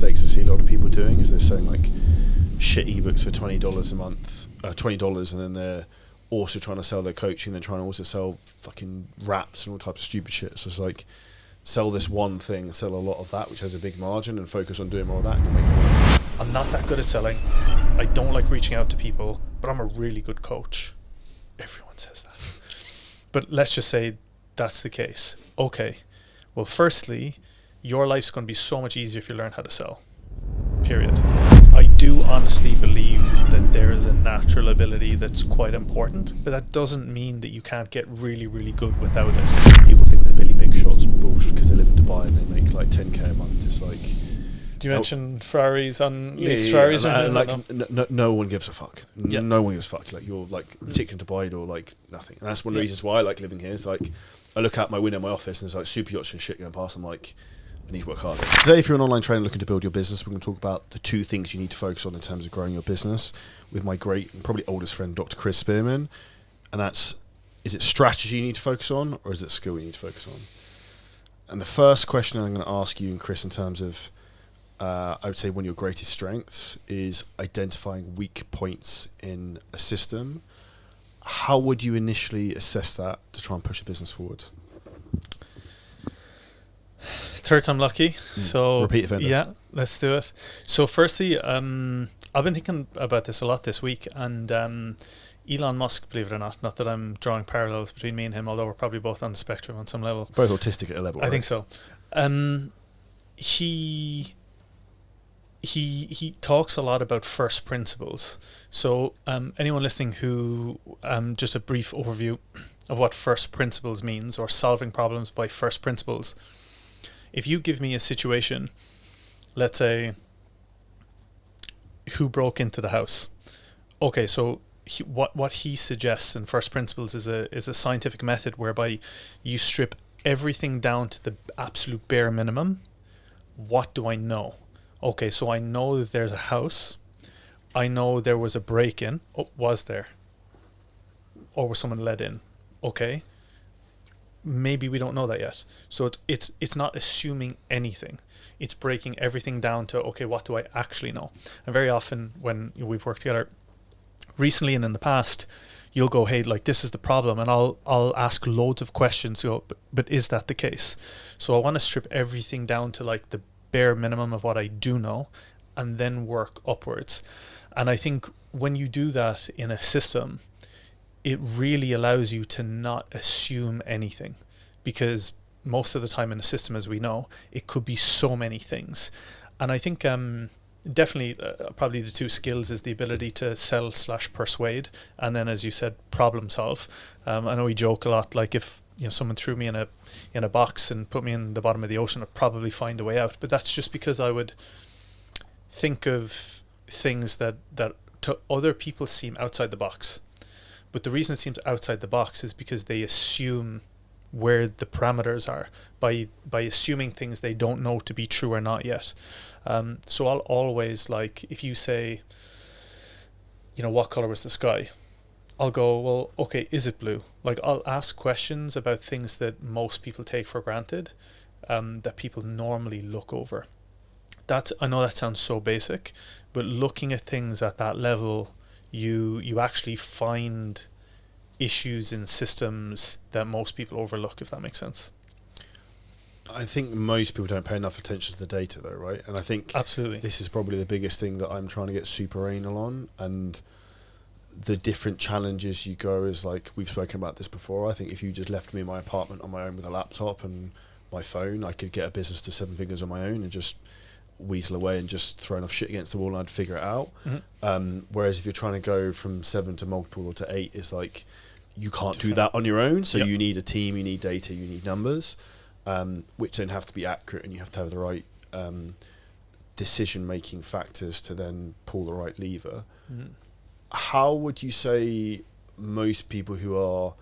mistakes I see a lot of people doing is they're selling like shit ebooks for $20 a month, $20, and then they're also trying to sell their coaching. They're trying to also sell fucking wraps and all types of stupid shit. So it's like, sell this one thing, sell a lot of that, which has a big margin, and focus on doing more of that, and you'll make more money. I'm not that good at selling. I don't like reaching out to people, but I'm a really good coach. Everyone says that. But let's just say that's the case. Okay. Well, firstly, your life's going to be so much easier if you learn how to sell. Period. I do honestly believe that there is a natural ability that's quite important, but that doesn't mean that you can't get really, really good without it. People think they're Billy Big Shots bullshit because they live in Dubai and they make like 10k a month. It's like, do you mention Ferraris on these yeah, Ferraris? and like no one gives a fuck. Yeah. No one gives a fuck. Like you're like particularly in Dubai or like nothing. And that's one of the reasons why I like living here. It's like I look out my window in my office and there's like super yachts and shit going past. I'm like, I need to work harder. Today, if you're an online trainer looking to build your business, we're going to talk about the 2 things you need to focus on in terms of growing your business with my great and probably oldest friend, Dr. Chris Spearman. And that's, is it strategy you need to focus on, or is it skill you need to focus on? And the first question I'm going to ask you and Chris in terms of, I would say one of your greatest strengths is identifying weak points in a system. How would you initially assess that to try and push a business forward? Third time lucky. So repeat offender. Yeah, let's do it. So firstly, I've been thinking about this a lot this week, and Elon Musk, believe it or not that I'm drawing parallels between me and him, although we're probably both on the spectrum on some level. Both autistic at a level. I think so. He talks a lot about first principles. So anyone listening who just a brief overview of what first principles means, or solving problems by first principles. If you give me a situation, let's say, who broke into the house? Okay, so what he suggests in first principles is a scientific method whereby you strip everything down to the absolute bare minimum. What do I know? Okay, so I know that there's a house. I know there was a break-in. Oh, was there? Or was someone let in? Okay. Maybe we don't know that yet. So it's not assuming anything. It's breaking everything down to, okay, what do I actually know? And very often when we've worked together recently and in the past, you'll go, hey, like, this is the problem, and I'll ask loads of questions. Go, but is that the case? So I want to strip everything down to like the bare minimum of what I do know, and then work upwards. And I think when you do that in a system, it really allows you to not assume anything, because most of the time in a system, as we know, it could be so many things. And I think definitely probably the 2 skills is the ability to sell/persuade, and then, as you said, problem solve. I know we joke a lot, like if someone threw me in a box and put me in the bottom of the ocean, I'd probably find a way out. But that's just because I would think of things that to other people seem outside the box. But the reason it seems outside the box is because they assume where the parameters are by assuming things they don't know to be true or not yet. So I'll always, like, if you say, what color was the sky? I'll go, well, okay, is it blue? Like, I'll ask questions about things that most people take for granted, that people normally look over. I know that sounds so basic, but looking at things at that level, you actually find issues in systems that most people overlook, if that makes sense. I think most people don't pay enough attention to the data, though, right? And I think absolutely this is probably the biggest thing that I'm trying to get super anal on. And the different challenges you go is, like, we've spoken about this before. I think if you just left me in my apartment on my own with a laptop and my phone, I could get a business to 7 figures on my own and just weasel away and just throw enough shit against the wall and I'd figure it out. Mm-hmm. Whereas if you're trying to go from 7 to multiple or to 8, it's like you can't do that on your own. So you need a team, you need data, you need numbers, which then have to be accurate, and you have to have the right decision-making factors to then pull the right lever. Mm-hmm. How would you say most people who are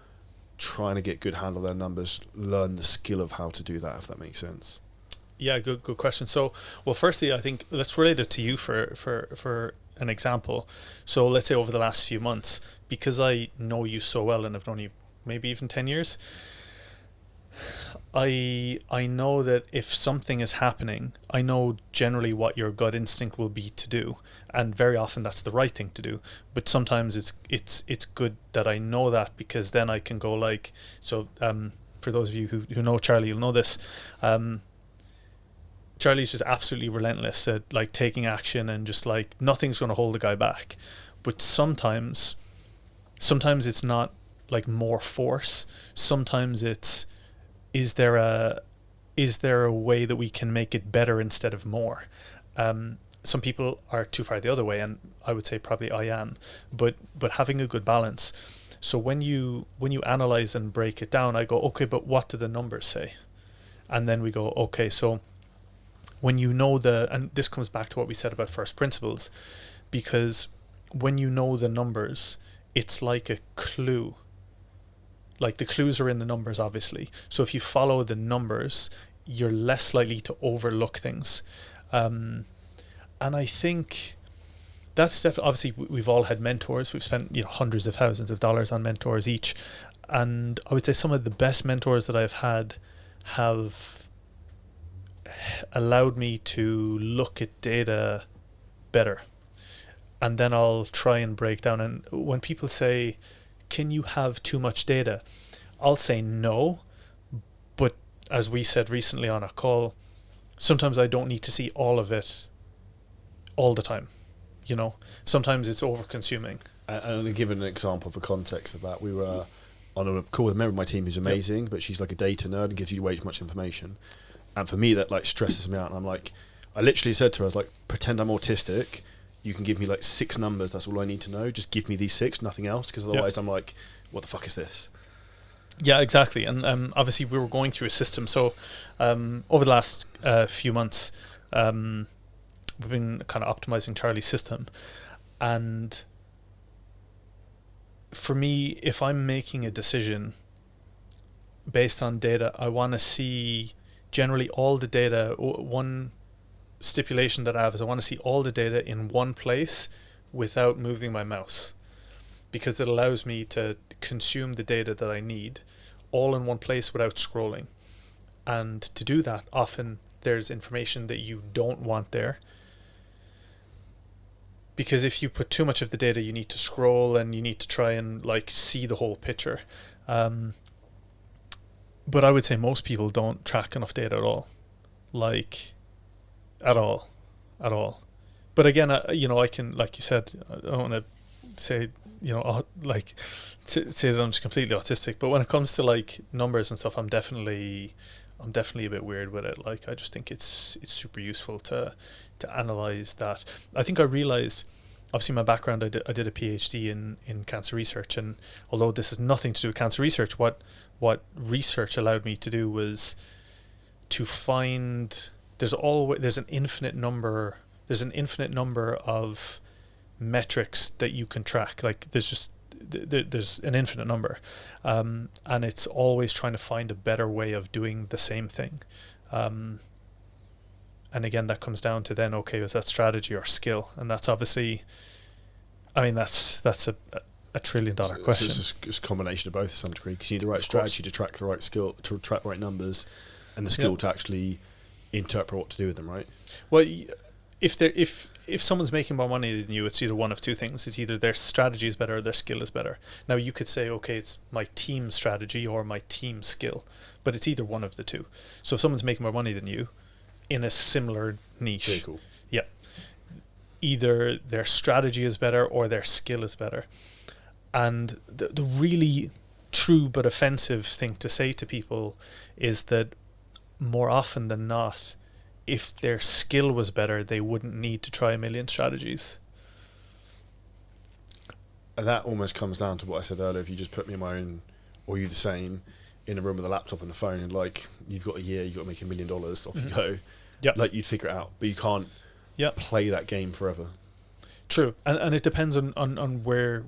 trying to get good handle their numbers learn the skill of how to do that, if that makes sense? Yeah, good question. So, well, firstly, I think let's relate it to you for an example. So let's say over the last few months, because I know you so well and I've known you maybe even 10 years, I know that if something is happening, I know generally what your gut instinct will be to do, and very often that's the right thing to do. But sometimes it's good that I know that, because then I can go like, so. For those of you who know Charlie, you'll know this. Charlie's just absolutely relentless at like taking action, and just like nothing's going to hold the guy back. But sometimes it's not like more force. Sometimes it's, is there a way that we can make it better instead of more? Some people are too far the other way, and I would say probably I am. But having a good balance. So when you analyze and break it down, I go, okay, but what do the numbers say? And then we go, okay, so when you know and this comes back to what we said about first principles, because when you know the numbers, it's like a clue. Like the clues are in the numbers, obviously. So if you follow the numbers, you're less likely to overlook things. And I think that's definitely, obviously we've all had mentors. We've spent hundreds of thousands of dollars on mentors each, and I would say some of the best mentors that I've had have allowed me to look at data better. And then I'll try and break down. And when people say, can you have too much data? I'll say no. But as we said recently on a call, sometimes I don't need to see all of it all the time. Sometimes it's over consuming. And to give an example for context of that, we were on a call with a member of my team who's amazing, but she's like a data nerd and gives you way too much information. And for me, that like stresses me out. And I'm like, I literally said to her, I was like, pretend I'm autistic. You can give me like 6 numbers. That's all I need to know. Just give me these 6, nothing else. Because otherwise I'm like, what the fuck is this? Yeah, exactly. And obviously we were going through a system. So over the last few months, we've been kind of optimizing Charlie's system. And for me, if I'm making a decision based on data, I want to see generally all the data. One stipulation that I have is I want to see all the data in one place without moving my mouse, because it allows me to consume the data that I need all in one place without scrolling. And to do that, often there's information that you don't want there, because if you put too much of the data, you need to scroll and you need to try and like see the whole picture. But I would say most people don't track enough data at all, like at all. But again, I can, like you said, I don't want to say, say that I'm just completely autistic. But when it comes to like numbers and stuff, I'm definitely a bit weird with it. Like I just think it's super useful to analyze that. I think I realized, obviously my background, I did a PhD in cancer research, and although this has nothing to do with cancer research, what research allowed me to do was to find there's an infinite number of metrics that you can track. Like there's an infinite number, and it's always trying to find a better way of doing the same thing. And again, that comes down to then, okay, is that strategy or skill? And that's obviously, I mean, that's a $1 trillion question. So it's a combination of both to some degree, because you need the right strategy to track the right skill, to track the right numbers, and the skill to actually interpret what to do with them, right? Well, if someone's making more money than you, it's either one of two things. It's either their strategy is better or their skill is better. Now you could say, okay, it's my team strategy or my team skill, but it's either one of the two. So if someone's making more money than you in a similar niche, very cool. Yeah, either their strategy is better or their skill is better. And the really true but offensive thing to say to people is that more often than not, if their skill was better, they wouldn't need to try a million strategies. And that almost comes down to what I said earlier. If you just put me in my own, or you the same, in a room with a laptop and a phone, and like you've got a year, you've got to make $1 million, off you go. Yep. Like you'd figure it out, but you can't play that game forever. True, and it depends on where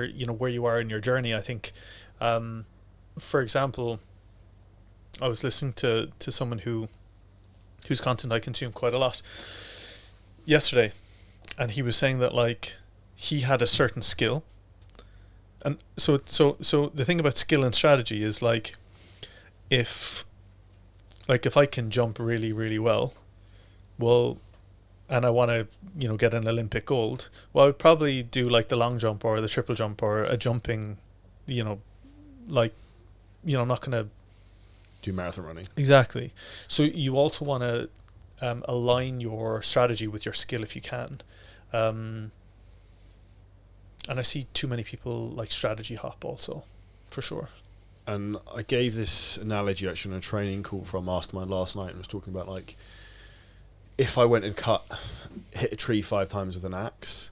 you are in your journey. I think, for example, I was listening to someone whose content I consume quite a lot yesterday, and he was saying that like he had a certain skill, and so the thing about skill and strategy is like if I can jump really, really well, and I want to, get an Olympic gold, well, I would probably do like the long jump or the triple jump or a jumping, I'm not going to do marathon running. Exactly. So you also want to align your strategy with your skill if you can. And I see too many people like strategy hop also, for sure. And I gave this analogy actually on a training call from Mastermind last night and was talking about like, if I went and hit a tree 5 times with an axe,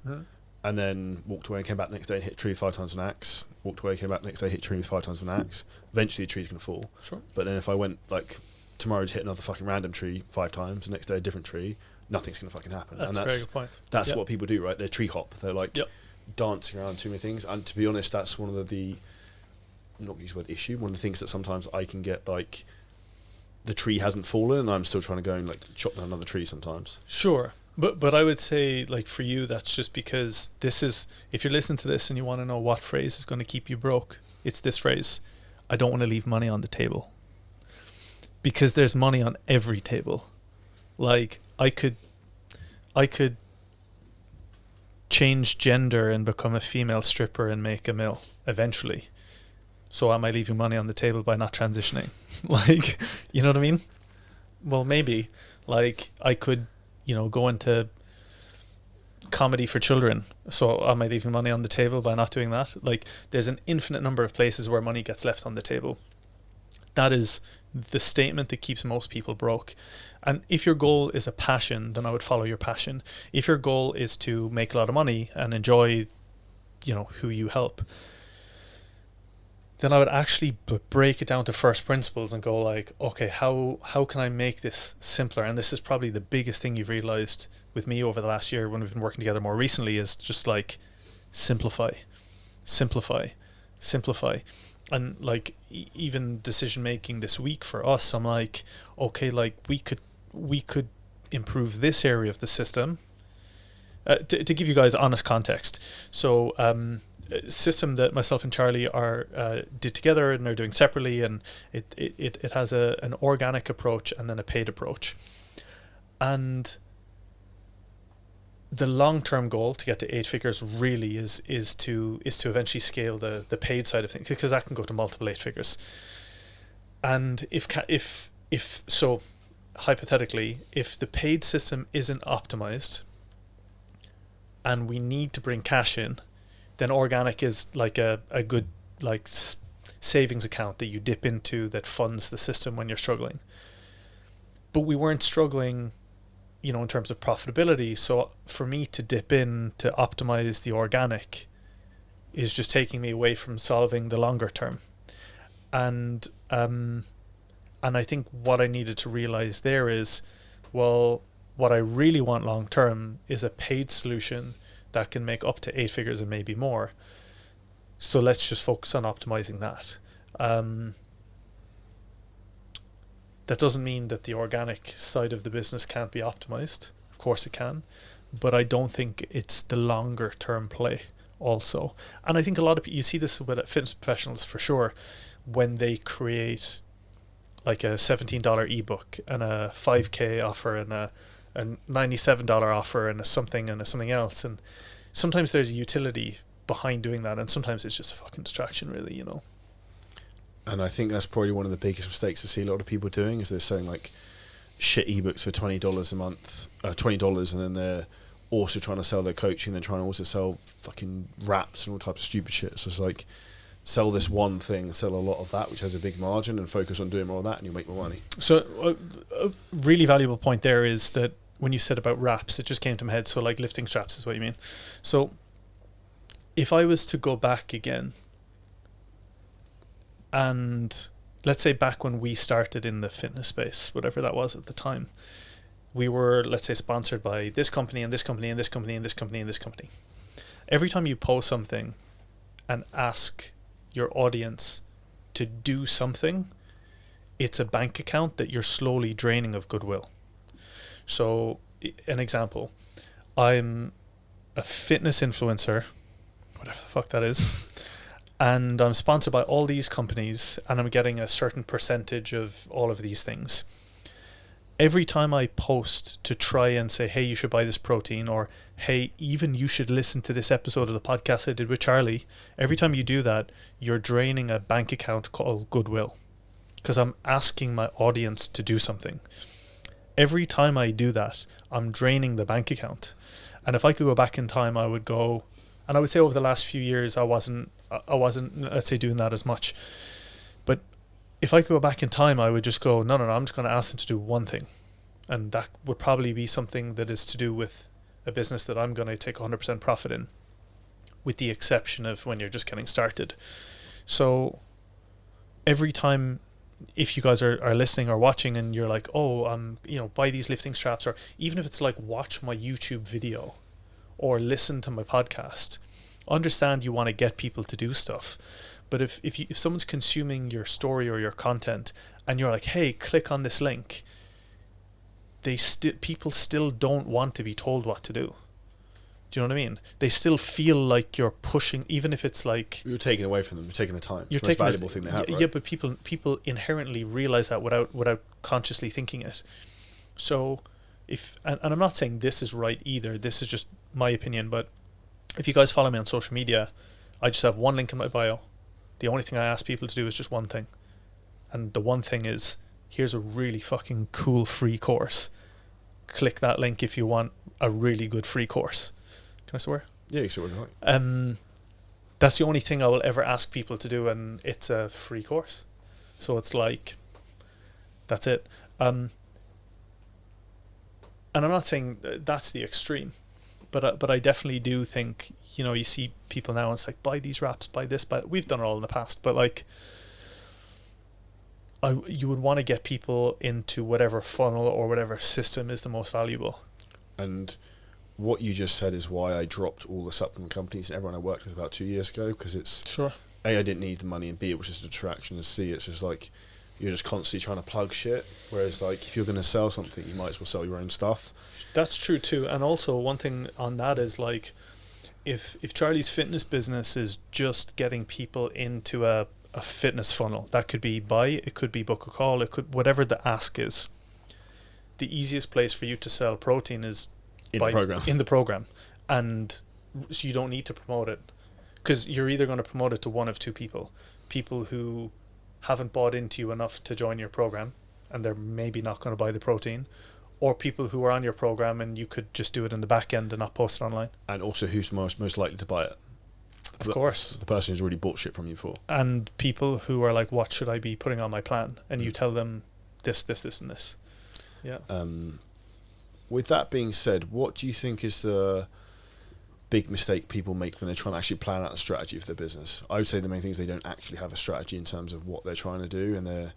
and then walked away and came back the next day and hit a tree 5 times with an axe, walked away, came back the next day, hit a tree 5 times with an axe, eventually the tree's going to fall. Sure. But then if I went like tomorrow to hit another fucking random tree 5 times, the next day a different tree, nothing's going to fucking happen. That's a very good point. That's what people do, right? They're tree hop. They're like dancing around too many things. And to be honest, that's one of the I'm not going to use the word issue, one of the things that sometimes I can get like, the tree hasn't fallen and I'm still trying to go and like chop down another tree sometimes. Sure. But I would say, like, for you, that's just because this is, if you're listening to this and you want to know what phrase is going to keep you broke, it's this phrase: I don't want to leave money on the table. Because there's money on every table. Like, I could change gender and become a female stripper and make a mill eventually. So am I leaving money on the table by not transitioning? Like, you know what I mean? Well, maybe. Like, I could, go into comedy for children. So am I leaving money on the table by not doing that? Like, there's an infinite number of places where money gets left on the table. That is the statement that keeps most people broke. And if your goal is a passion, then I would follow your passion. If your goal is to make a lot of money and enjoy, who you help, then I would actually break it down to first principles and go like, okay, how can I make this simpler? And this is probably the biggest thing you've realized with me over the last year when we've been working together more recently, is just like simplify. And like even decision making this week for us, I'm like, okay, like we could improve this area of the system. To give you guys honest context, so system that myself and Charlie did together and are doing separately, and it has an organic approach and then a paid approach. And the long-term goal to get to 8 figures really is to eventually scale the paid side of things, because that can go to multiple 8 figures. And if so, hypothetically, if the paid system isn't optimized and we need to bring cash in, then organic is like a good like savings account that you dip into that funds the system when you're struggling. But we weren't struggling, in terms of profitability. So for me to dip in to optimize the organic is just taking me away from solving the longer term. And I think what I needed to realize there is, well, what I really want long term is a paid solution that can make up to 8 figures and maybe more. So let's just focus on optimizing that. That doesn't mean that the organic side of the business can't be optimized. Of course it can, but I don't think it's the longer term play also. And I think a lot of people, you see this with fitness professionals for sure, when they create like a $17 ebook and a 5K offer and a $97 offer and a something else, and sometimes there's a utility behind doing that, and sometimes it's just a fucking distraction, really. And I think that's probably one of the biggest mistakes I see a lot of people doing, is they're selling like shit ebooks for $20 a month, $20, and then they're also trying to sell their coaching, and trying to also sell fucking wraps and all types of stupid shit. So it's like, sell this one thing, sell a lot of that, which has a big margin, and focus on doing more of that, and you'll make more money. So a really valuable point there is that when you said about wraps, it just came to my head. So like lifting straps is what you mean. So if I was to go back again, and let's say back when we started in the fitness space, whatever that was at the time, we were, let's say, sponsored by this company and this company and this company and this company and this company. Every time you post something and ask your audience to do something, it's a bank account that you're slowly draining of goodwill. So an example, I'm a fitness influencer, whatever the fuck that is, and I'm sponsored by all these companies, and I'm getting a certain percentage of all of these things. Every time I post to try and say, hey, you should buy this protein, or hey, even you should listen to this episode of the podcast I did with Charlie, every time you do that, you're draining a bank account called Goodwill, because I'm asking my audience to do something. Every time I do that, I'm draining the bank account. And if I could go back in time, I would go, and I would say over the last few years, I wasn't, let's say, doing that as much. But if I could go back in time, I would just go, no, I'm just going to ask them to do one thing. And that would probably be something that is to do with a business that I'm going to take 100% profit in, with the exception of when you're just getting started. So every time, if you guys are listening or watching and you're like, oh, buy these lifting straps, or even if it's like watch my YouTube video or listen to my podcast, understand you want to get people to do stuff. But if someone's consuming your story or your content and you're like, hey, click on this link, people still don't want to be told what to do. Do you know what I mean? They still feel like you're pushing, even if it's like you're taking away from them. You're taking the time. You're it's the most taking valuable thing they have. Right? Yeah, but people inherently realize that without consciously thinking it. So and I'm not saying this is right either. This is just my opinion. But if you guys follow me on social media, I just have one link in my bio. The only thing I ask people to do is just one thing, and the one thing is, here's a really fucking cool free course. Click that link if you want a really good free course. Can I swear? Yeah, you can swear. That's the only thing I will ever ask people to do, and it's a free course. So it's like, that's it. And I'm not saying that's the extreme, but I definitely do think, you see people now and it's like, buy these wraps, buy this, we've done it all in the past, but like, you would want to get people into whatever funnel or whatever system is the most valuable. And what you just said is why I dropped all the supplement companies and everyone I worked with about 2 years ago, because it's sure. A, I didn't need the money, and B, it was just a distraction, and C, it's just like you're just constantly trying to plug shit, whereas like if you're going to sell something, you might as well sell your own stuff. That's true too. And also one thing on that is like, if Charlie's fitness business is just getting people into a fitness funnel, that could be it could be book a call, it could, whatever the ask is, the easiest place for you to sell protein is in the program, and so you don't need to promote it, because you're either going to promote it to one of two people who haven't bought into you enough to join your program and they're maybe not going to buy the protein, or people who are on your program and you could just do it in the back end and not post it online. And also, who's most likely to buy it? Of course, the person who's already bought shit from you before. And people who are like, what should I be putting on my plan? And you tell them this and this. Yeah. With that being said, what do you think is the big mistake people make when they're trying to actually plan out the strategy for their business? I would say the main thing is they don't actually have a strategy in terms of what they're trying to do, and they're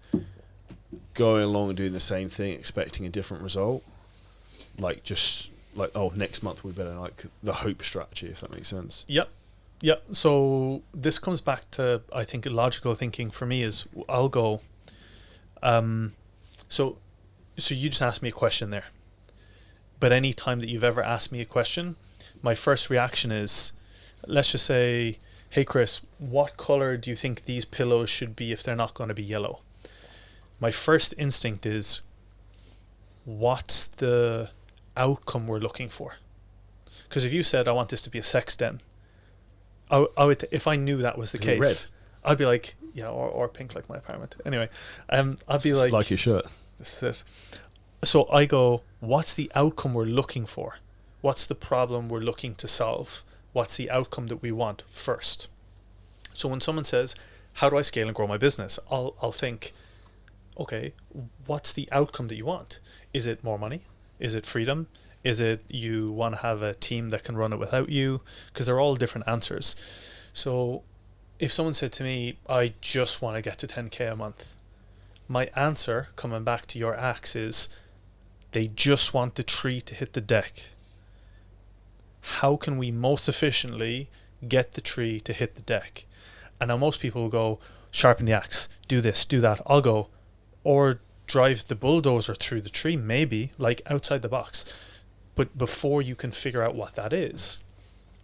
going along and doing the same thing, expecting a different result. Like, just like, oh, next month we better, like the hope strategy, if that makes sense. Yep. So this comes back to, I think, logical thinking for me is, I'll go, so you just asked me a question there. But any time that you've ever asked me a question, my first reaction is, let's just say, hey Chris, what color do you think these pillows should be if they're not going to be yellow? My first instinct is, what's the outcome we're looking for? Because if you said, I want this to be a sex den, I would, if I knew that was the case, red. I'd be like, or pink like my apartment. Anyway, I'd be like your shirt. This is it. So I go, what's the outcome we're looking for? What's the problem we're looking to solve? What's the outcome that we want first? So when someone says, how do I scale and grow my business? I'll think, okay, what's the outcome that you want? Is it more money? Is it freedom? Is it you want to have a team that can run it without you? Because they're all different answers. So if someone said to me, I just want to get to 10K a month, my answer, coming back to your axe, is they just want the tree to hit the deck. How can we most efficiently get the tree to hit the deck? And now most people will go, sharpen the axe, do this, do that. I'll go, or drive the bulldozer through the tree, maybe, like outside the box. But before you can figure out what that is,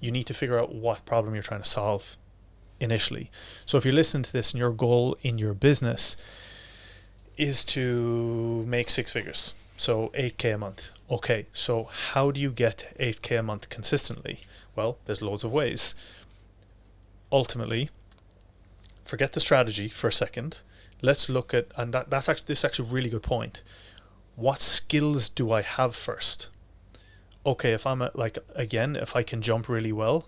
you need to figure out what problem you're trying to solve. initially. So if you're listening to this and your goal in your business is to make 6 figures, so 8K a month. Okay, so how do you get 8K a month consistently? Well, there's loads of ways. Ultimately, forget the strategy for a second. Let's look at, and this is actually a really good point. What skills do I have first? Okay, if I'm if I can jump really well,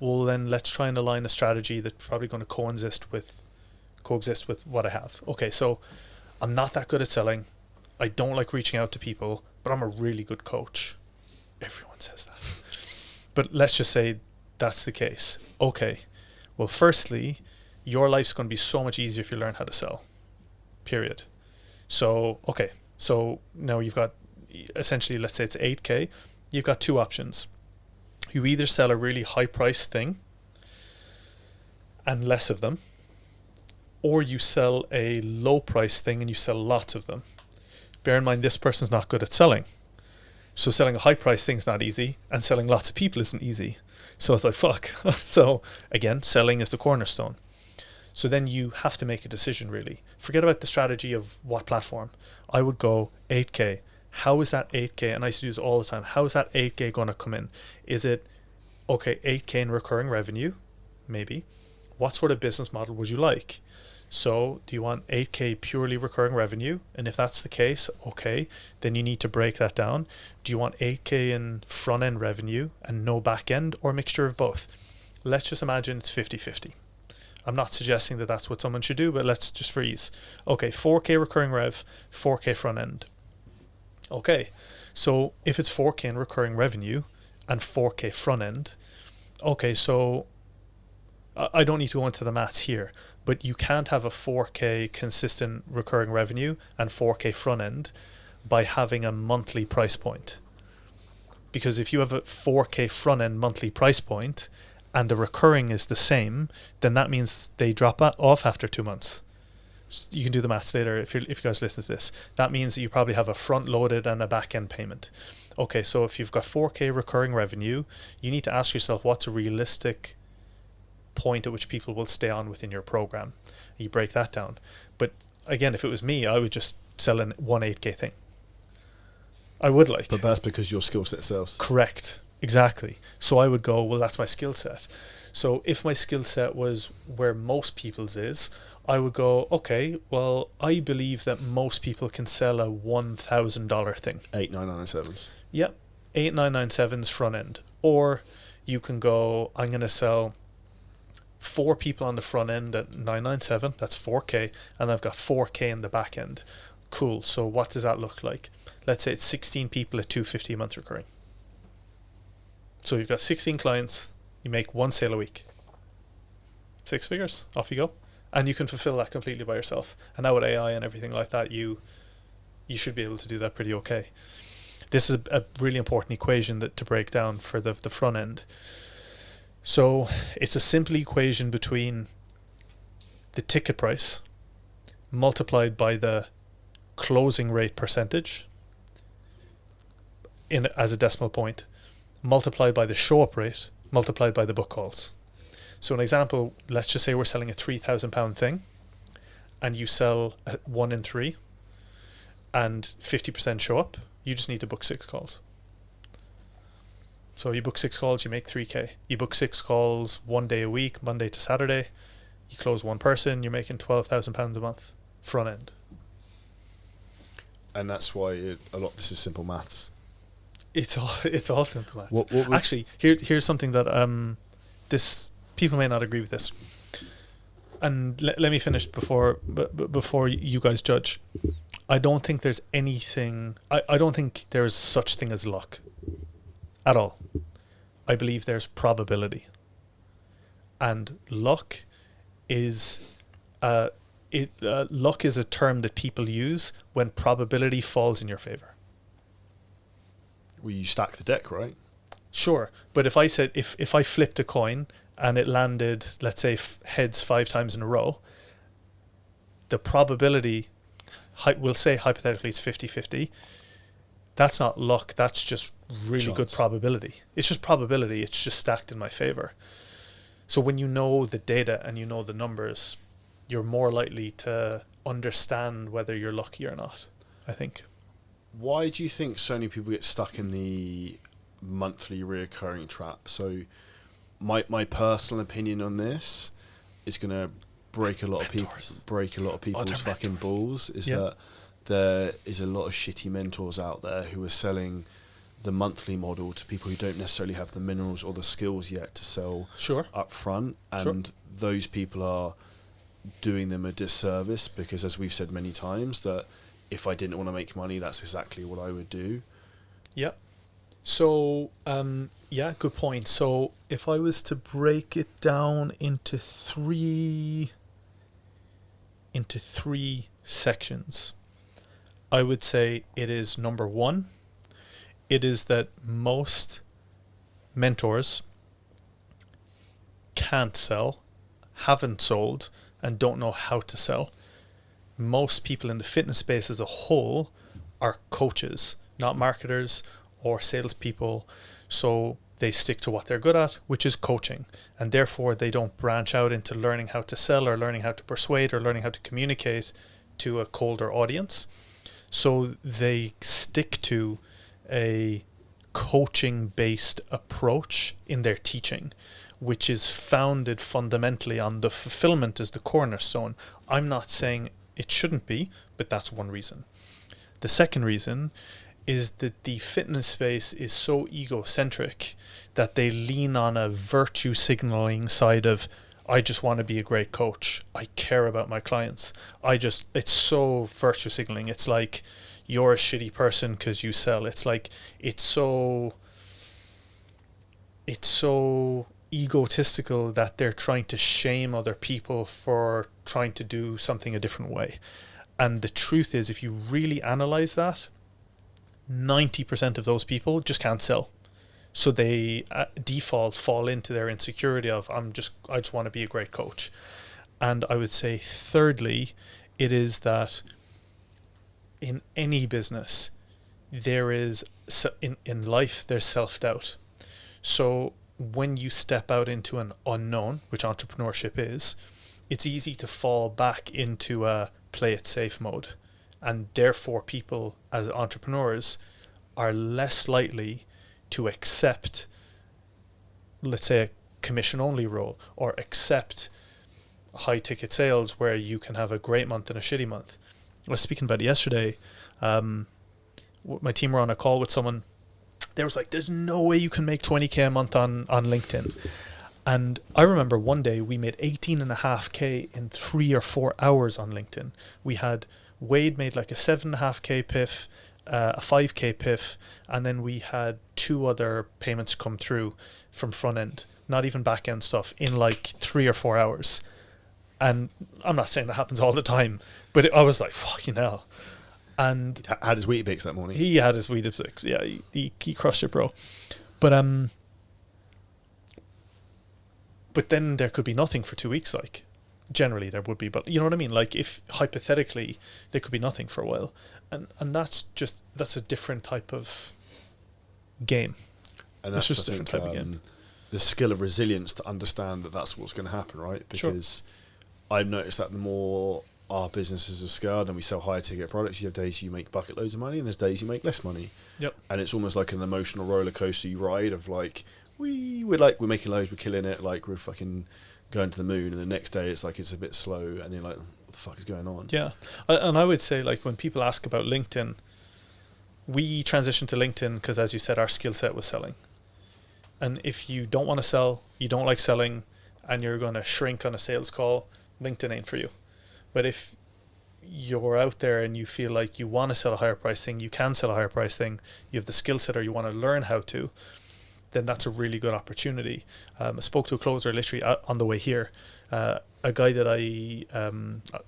then let's try and align a strategy that's probably going to coexist with what I have. Okay, so I'm not that good at selling. I don't like reaching out to people, but I'm a really good coach. Everyone says that. But let's just say that's the case. Okay, well, firstly, your life's going to be so much easier if you learn how to sell. Period. So, okay, so now you've got, essentially, let's say it's 8K. You've got 2 options. You either sell a really high price thing and less of them, or you sell a low price thing and you sell lots of them. Bear in mind, this person's not good at selling. So selling a high price thing is not easy, and selling lots of people isn't easy. So it's like, fuck. So again, selling is the cornerstone. So then you have to make a decision, really. Forget about the strategy of what platform. I would go 8K. How is that 8K? And I used to do this all the time. How is that 8K going to come in? Is it, okay, 8K in recurring revenue? Maybe. What sort of business model would you like? So do you want 8K purely recurring revenue? And if that's the case, okay, then you need to break that down. Do you want 8K in front end revenue and no back end, or a mixture of both? Let's just imagine it's 50-50. I'm not suggesting that that's what someone should do, but let's just for ease. Okay, 4K recurring rev, 4K front end. Okay, so if it's 4K in recurring revenue and 4K front end, okay, so I don't need to go into the maths here, but you can't have a 4K consistent recurring revenue and 4K front end by having a monthly price point. Because if you have a 4K front end monthly price point and the recurring is the same, then that means they drop off after 2 months. You can do the maths later if you guys listen to this. That means that you probably have a front loaded and a back end payment. Okay, so if you've got 4K recurring revenue, you need to ask yourself what's a realistic point at which people will stay on within your program. You break that down. But again, if it was me, I would just sell one 8K thing. I would like. But that's because your skill set sells. Correct. Exactly. So I would go, well, that's my skill set. So if my skill set was where most people's is, I would go, okay, well, I believe that most people can sell a $1,000 thing. 8997s. Yep. 8997s front end. Or you can go, I'm going to sell 4 people on the front end at 997. That's 4K. And I've got 4K in the back end. Cool. So what does that look like? Let's say it's 16 people at $250 a month recurring. So you've got 16 clients. You make 1 sale a week. 6 figures. Off you go. And you can fulfill that completely by yourself. And now with AI and everything like that, you should be able to do that pretty okay. This is a really important equation to break down for the front end. So it's a simple equation between the ticket price multiplied by the closing rate percentage as a decimal point, multiplied by the show up rate, multiplied by the book calls. So an example, let's just say we're selling a £3,000 thing and you sell 1 in 3 and 50% show up. You just need to book 6 calls. So you book 6 calls, you make 3K. You book 6 calls 1 day a week, Monday to Saturday. You close 1 person, you're making £12,000 a month front end. And that's why this is simple maths. It's all simple maths. What Actually, here's something that this people may not agree with this. And let me finish before you guys judge. I don't think there's anything. I don't think there's such thing as luck at all. I believe there's probability. And luck is luck is a term that people use when probability falls in your favor. Well, you stack the deck, right? Sure, but if I said if I flipped a coin and it landed, let's say, heads 5 times in a row, the probability, we'll say hypothetically it's 50-50. That's not luck. That's just really good probability. It's just probability. It's just stacked in my favor. So when you know the data and you know the numbers, you're more likely to understand whether you're lucky or not, I think. Why do you think so many people get stuck in the monthly reoccurring trap? So my personal opinion on this is going to break a lot Mentors. of people's fucking mentors. balls, is Yeah. that there is a lot of shitty mentors out there who are selling the monthly model to people who don't necessarily have the minerals or the skills yet to sell Sure. up front, and those people are doing them a disservice, because as we've said many times, that if I didn't want to make money, that's exactly what I would do. Yeah. So, yeah, good point. So if I was to break it down into three sections, I would say it is number one, it is that most mentors can't sell, haven't sold, and don't know how to sell. Most people in the fitness space as a whole are coaches, not marketers or salespeople. So they stick to what they're good at, which is coaching. And therefore they don't branch out into learning how to sell or learning how to persuade or learning how to communicate to a colder audience. So they stick to a coaching based approach in their teaching, which is founded fundamentally on the fulfillment as the cornerstone. I'm not saying it shouldn't be, but that's one reason. The second reason is that the fitness space is so egocentric that they lean on a virtue signaling side of, I just want to be a great coach. I care about my clients. It's so virtue signaling. It's like, you're a shitty person because you sell. It's like, it's so egotistical that they're trying to shame other people for trying to do something a different way. And the truth is, if you really analyze that, 90% of those people just can't sell. So they default fall into their insecurity of, I just want to be a great coach. And I would say thirdly, it is that in any business, there is, in life, there's self-doubt. So when you step out into an unknown, which entrepreneurship is, it's easy to fall back into a play it safe mode. And therefore people as entrepreneurs are less likely to accept, let's say, a commission only role, or accept high ticket sales where you can have a great month and a shitty month. I was speaking about it yesterday. My team were on a call with someone. They was like, there's no way you can make 20k a month on LinkedIn. And I remember one day we made 18.5k in 3 or 4 hours on LinkedIn. We had Wade made like a 7.5k PIF, a 5k PIF, and then we had 2 other payments come through from front end, not even back end stuff, in like 3 or 4 hours. And I'm not saying that happens all the time, but I was like, fucking hell. And Had his Weetabix that morning. he had his Weetabix. Yeah, he crushed it, bro. But then there could be nothing for 2 weeks, like. Generally there would be, but you know what I mean? Like, if hypothetically there could be nothing for a while. And that's a different type of game. And that's just I a different think, type of game. the skill of resilience to understand that that's what's going to happen, right? Because I've noticed that the more our businesses are scaled and we sell higher ticket products, you have days you make bucket loads of money and there's days you make less money. Yep. And it's almost like an emotional roller coaster you ride of like, we're making loads, we're killing it, like we're fucking going to the moon, and the next day it's like it's a bit slow and you're like, what the fuck is going on? Yeah. And I would say, like, when people ask about LinkedIn, we transitioned to LinkedIn because, as you said, our skill set was selling. And if you don't want to sell, you don't like selling, and you're going to shrink on a sales call, LinkedIn ain't for you. But if you're out there and you feel like you want to sell a higher price thing, you can sell a higher price thing, you have the skill set or you want to learn how to, then that's a really good opportunity. I spoke to a closer literally on the way here, a guy that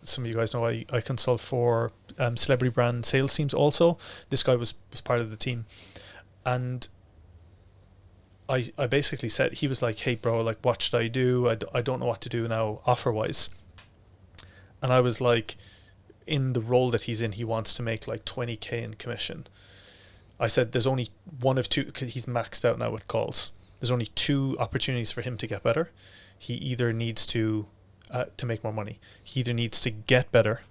some of you guys know, I consult for celebrity brand sales teams also. This guy was part of the team. And I basically said, he was like, hey bro, like, what should I do? I don't know what to do now offer wise. And I was like, in the role that he's in, he wants to make like 20k in commission. I said, there's only one of two, because he's maxed out now with calls. There's only 2 opportunities for him to get better. he either needs to make more money. He either needs to get better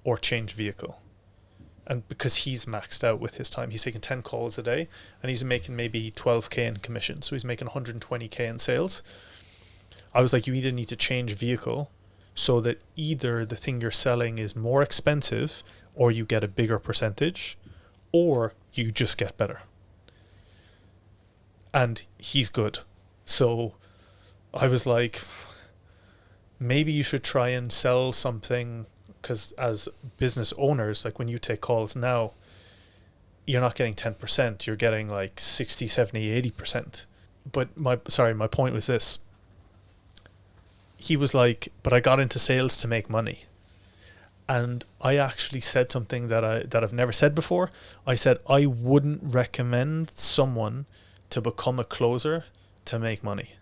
or change vehicle. And because he's maxed out with his time, he's taking 10 calls a day and he's making maybe 12k in commission. So he's making 120k in sales. I was like, you either need to change vehicle so that either the thing you're selling is more expensive or you get a bigger percentage, or you just get better. And he's good. So I was like, maybe you should try and sell something, because as business owners, like when you take calls now, you're not getting 10%, you're getting like 60, 70, 80%. But my point was this. He was like, but I got into sales to make money. And I actually said something that I've never said before. I said, I wouldn't recommend someone to become a closer to make money.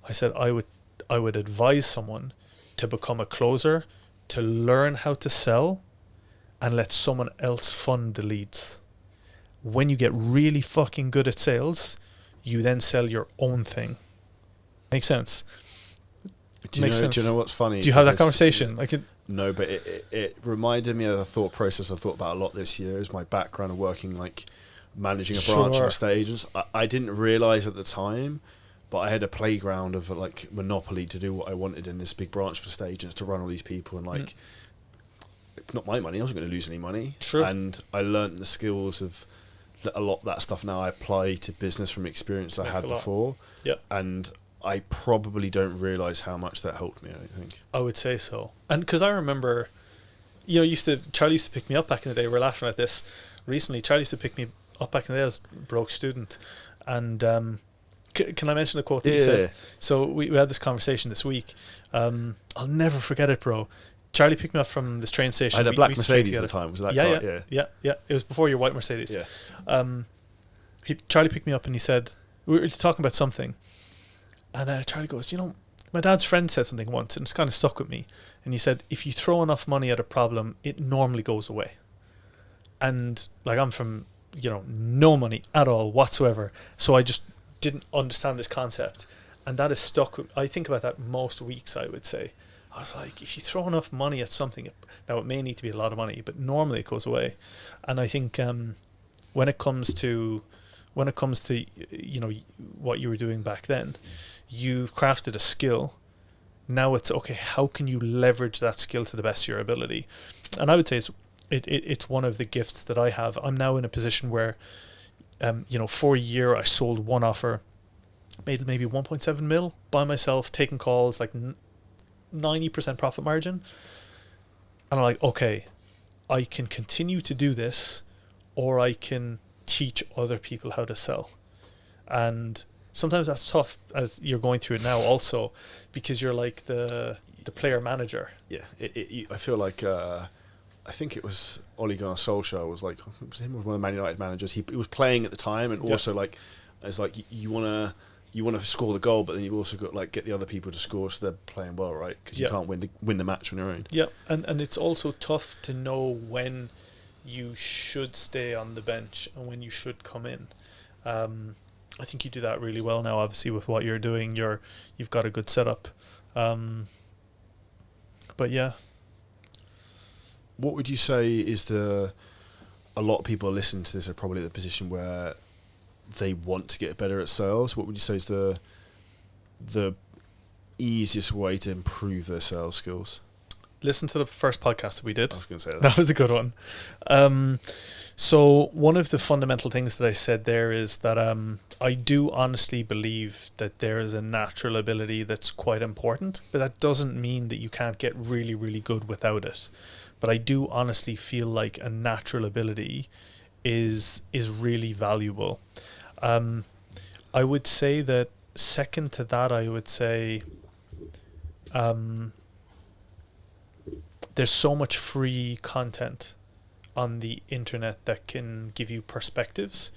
I said, I would advise someone to become a closer, to learn how to sell, and let someone else fund the leads. When you get really fucking good at sales, you then sell your own thing. Makes sense? Do you know what's funny? Do you have that conversation? No, but it reminded me of the thought process I thought about a lot this year. Is my background of working, like managing a branch of estate agents. I didn't realise at the time, but I had a playground of like monopoly to do what I wanted in this big branch of estate agents, to run all these people, and like not my money. I wasn't going to lose any money. True. And I learnt the skills of a lot of that stuff now I apply to business from experience I had before. Yeah. And I probably don't realise how much that helped me, I don't think. I would say so. And because I remember, Charlie used to pick me up back in the day. We're laughing at this recently. Charlie used to pick me up back in the day. I was a broke student. And can I mention the quote that you said? So we had this conversation this week. I'll never forget it, bro. Charlie picked me up from this train station. I had a black Mercedes at the time. Was that car? Yeah. It was before your white Mercedes. Yeah. Charlie picked me up and he said, we were talking about something. And Charlie goes, my dad's friend said something once and it's kind of stuck with me. And he said, if you throw enough money at a problem, it normally goes away. And like, I'm from, no money at all whatsoever. So I just didn't understand this concept. And that is stuck with, I think about that most weeks, I would say. I was like, if you throw enough money at something, now it may need to be a lot of money, but normally it goes away. And I think when it comes to what you were doing back then, you've crafted a skill. Now it's okay, how can you leverage that skill to the best of your ability? And I would say it's one of the gifts that I have. I'm now in a position where for a year I sold one offer, made maybe 1.7 mil by myself, taking calls, like 90% profit margin. And I'm like, okay, I can continue to do this, or I can teach other people how to sell. And sometimes that's tough as you're going through it now also, because you're like the player manager. Yeah, I feel like I think it was Ole Gunnar Solskjaer was like, it was him, one of the Man United managers. He was playing at the time, and also like it's like you want to score the goal, but then you've also got like get the other people to score so they're playing well, right? Because you can't win the match on your own. Yeah, and it's also tough to know when you should stay on the bench and when you should come in. I think you do that really well now. Obviously, with what you're doing, you've got a good setup. But yeah. What would you say is a lot of people listening to this are probably in the position where they want to get better at sales. What would you say is the easiest way to improve their sales skills? Listen to the first podcast that we did. I was going to say that. That was a good one. So one of the fundamental things that I said there is that I do honestly believe that there is a natural ability that's quite important, but that doesn't mean that you can't get really, really good without it. But I do honestly feel like a natural ability is really valuable. I would say that second to that, I would say there's so much free content on the internet that can give you perspectives.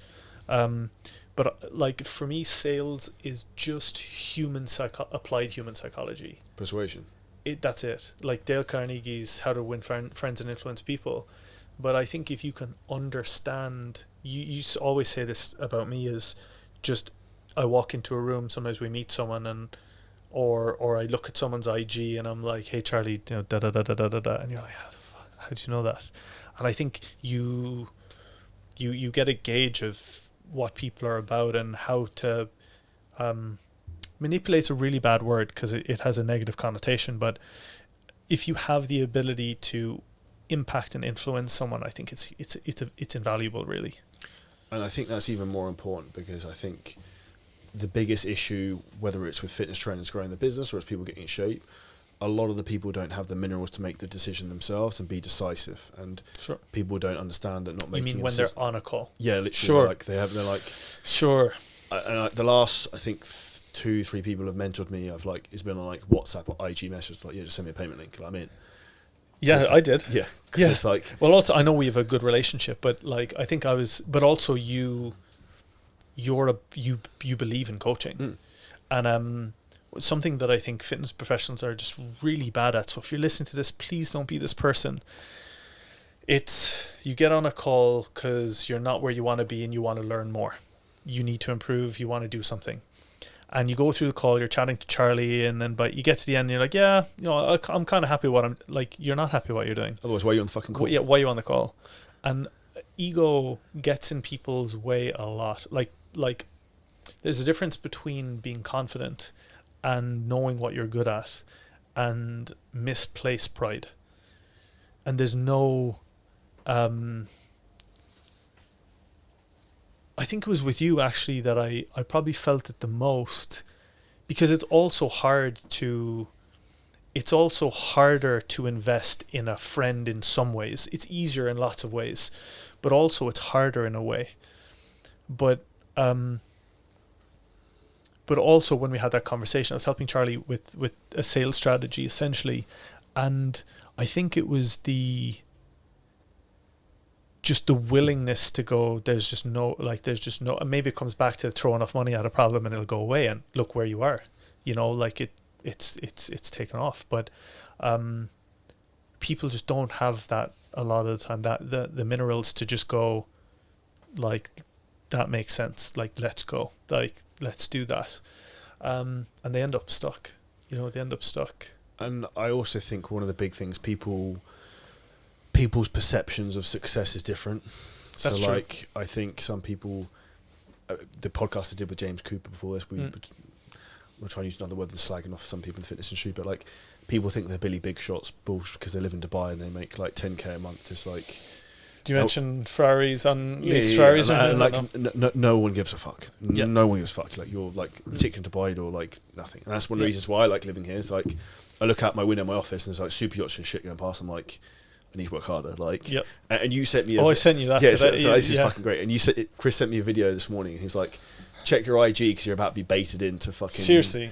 But like for me, sales is just applied human psychology. Persuasion. That's it. Like Dale Carnegie's How to Win Friends and Influence People. But I think if you can understand, you always say this about me is just, I walk into a room, sometimes we meet someone and or I look at someone's IG and I'm like, hey Charlie, you know, da da da da da da da, and you're like, how the fuck, how did you know that? And I think you get a gauge of what people are about and how to manipulate's a really bad word because it has a negative connotation, but if you have the ability to impact and influence someone, I think it's invaluable, really. And I think that's even more important because I think the biggest issue, whether it's with fitness trainers growing the business or it's people getting in shape, a lot of the people don't have the minerals to make the decision themselves and be decisive, and Sure. people don't understand that not making. You mean when they're on a call? Yeah, literally. Sure. Like they're like. Sure. And the last, I think, 2-3 people have mentored me. I've like, it's been on like WhatsApp or IG message, like, yeah, just send me a payment link and I'm in. Yeah, I did. Yeah, because it's like. Well, also I know we have a good relationship, but like I think I was, but also you believe in coaching, and something that I think fitness professionals are just really bad at. So if you're listening to this, please don't be this person. It's you get on a call because you're not where you want to be and you want to learn more. You need to improve. You want to do something. And you go through the call, you're chatting to Charlie, and then but you get to the end and you're like, yeah, you know, I'm kind of happy with what I'm like. You're not happy with what you're doing. Otherwise, why are you on the fucking call? Yeah, why are you on the call? And ego gets in people's way a lot. Like there's a difference between being confident and knowing what you're good at and misplaced pride. And there's no I think it was with you actually that I probably felt it the most, because it's also harder to invest in a friend in some ways. It's easier in lots of ways, but also it's harder in a way. But also when we had that conversation, I was helping Charlie with a sales strategy essentially, and I think it was just the willingness to go, and maybe it comes back to throw enough money at a problem and it'll go away, and look where you are, you know, like it's taken off. But people just don't have that a lot of the time, that the minerals to just go like, that makes sense, like let's go, like let's do that, and they end up stuck. And I also think one of the big things, people's perceptions of success is different. That's so true. Like I think some people, the podcast I did with James Cooper before this, we'll try and use another word than slagging off some people in the fitness industry, but like people think they're Billy Big Shots bullshit because they live in Dubai and they make like 10k a month. It's like, do you mention Ferraris on leased Ferraris? And like no one gives a fuck. Yeah. No one gives a fuck. Like you're like ticking to Dubai or like nothing. And that's one of the reasons why I like living here. It's like I look out my window in my office and there's like super yachts and shit going past. I'm like, I need to work harder. Like, yep. And you sent me. I sent you that. Yeah, today. so this is fucking great. And Chris sent me a video this morning. And he was like, check your IG because you're about to be baited into fucking. Seriously.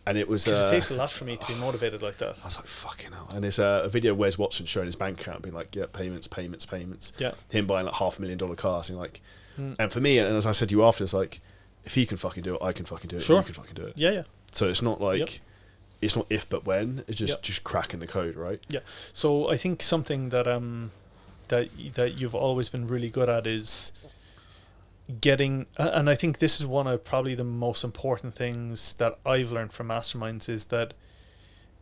And it was. It takes a lot for me to be motivated like that. I was like, fucking hell. And there's a video of Wes Watson showing his bank account, being like, yeah, payments. Yeah. Him buying like $500,000 cars, and like, and for me, and as I said to you after, it's like, if he can fucking do it, I can fucking do it. Sure. You can fucking do it. Yeah. So it's not like, it's not if but when. It's just cracking the code, right? Yeah. So I think something that that you've always been really good at is getting, and I think this is one of probably the most important things that I've learned from masterminds, is that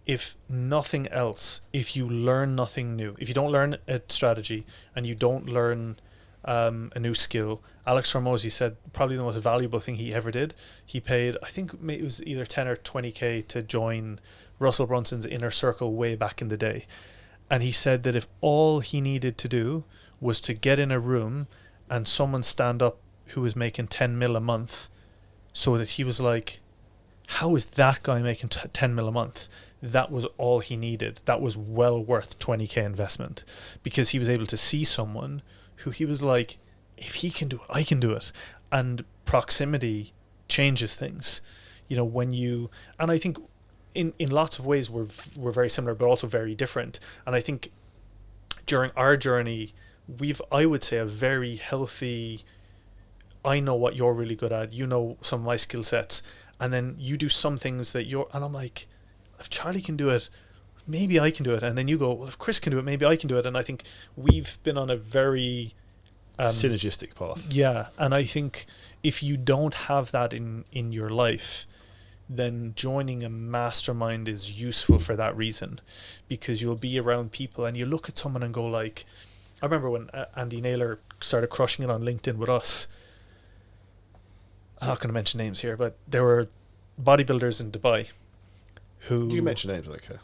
if nothing else, if you learn nothing new, if you don't learn a strategy and you don't learn a new skill, Alex Hormozy said probably the most valuable thing he ever did, he paid, I think it was either 10 or 20k to join Russell Brunson's inner circle way back in the day. And he said that if all he needed to do was to get in a room and someone stand up who was making 10 mil a month, so that he was like, how is that guy making 10 mil a month? That was all he needed. That was well worth 20k investment, because he was able to see someone who he was like, if he can do it, I can do it. And proximity changes things. You know, when you, and I think in lots of ways we're very similar, but also very different. And I think during our journey, I would say, a very healthy, I know what you're really good at, you know some of my skill sets, and then you do some things that and I'm like, if Charlie can do it, maybe I can do it. And then you go, well, if Chris can do it, maybe I can do it. And I think we've been on a very synergistic path. Yeah, and I think if you don't have that in your life, then joining a mastermind is useful for that reason, because you'll be around people and you look at someone and go like, I remember when Andy Naylor started crushing it on LinkedIn with us. I'm not going to mention names here, but there were bodybuilders in Dubai who... You can mention names, I don't care.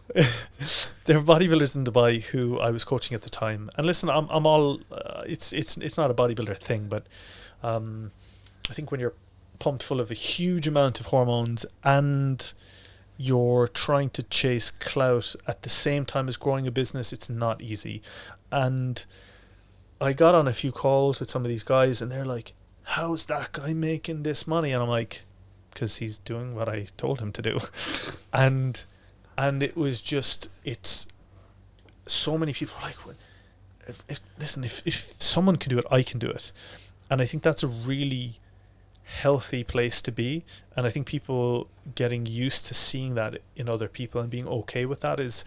There were bodybuilders in Dubai who I was coaching at the time. And listen, I'm all... it's not a bodybuilder thing, but I think when you're pumped full of a huge amount of hormones and you're trying to chase clout at the same time as growing a business, it's not easy. And I got on a few calls with some of these guys and they're like, how's that guy making this money? And I'm like, because he's doing what I told him to do. and it was just, it's so many people are like, if someone can do it, I can do it. And I think that's a really healthy place to be, and I think people getting used to seeing that in other people and being okay with that is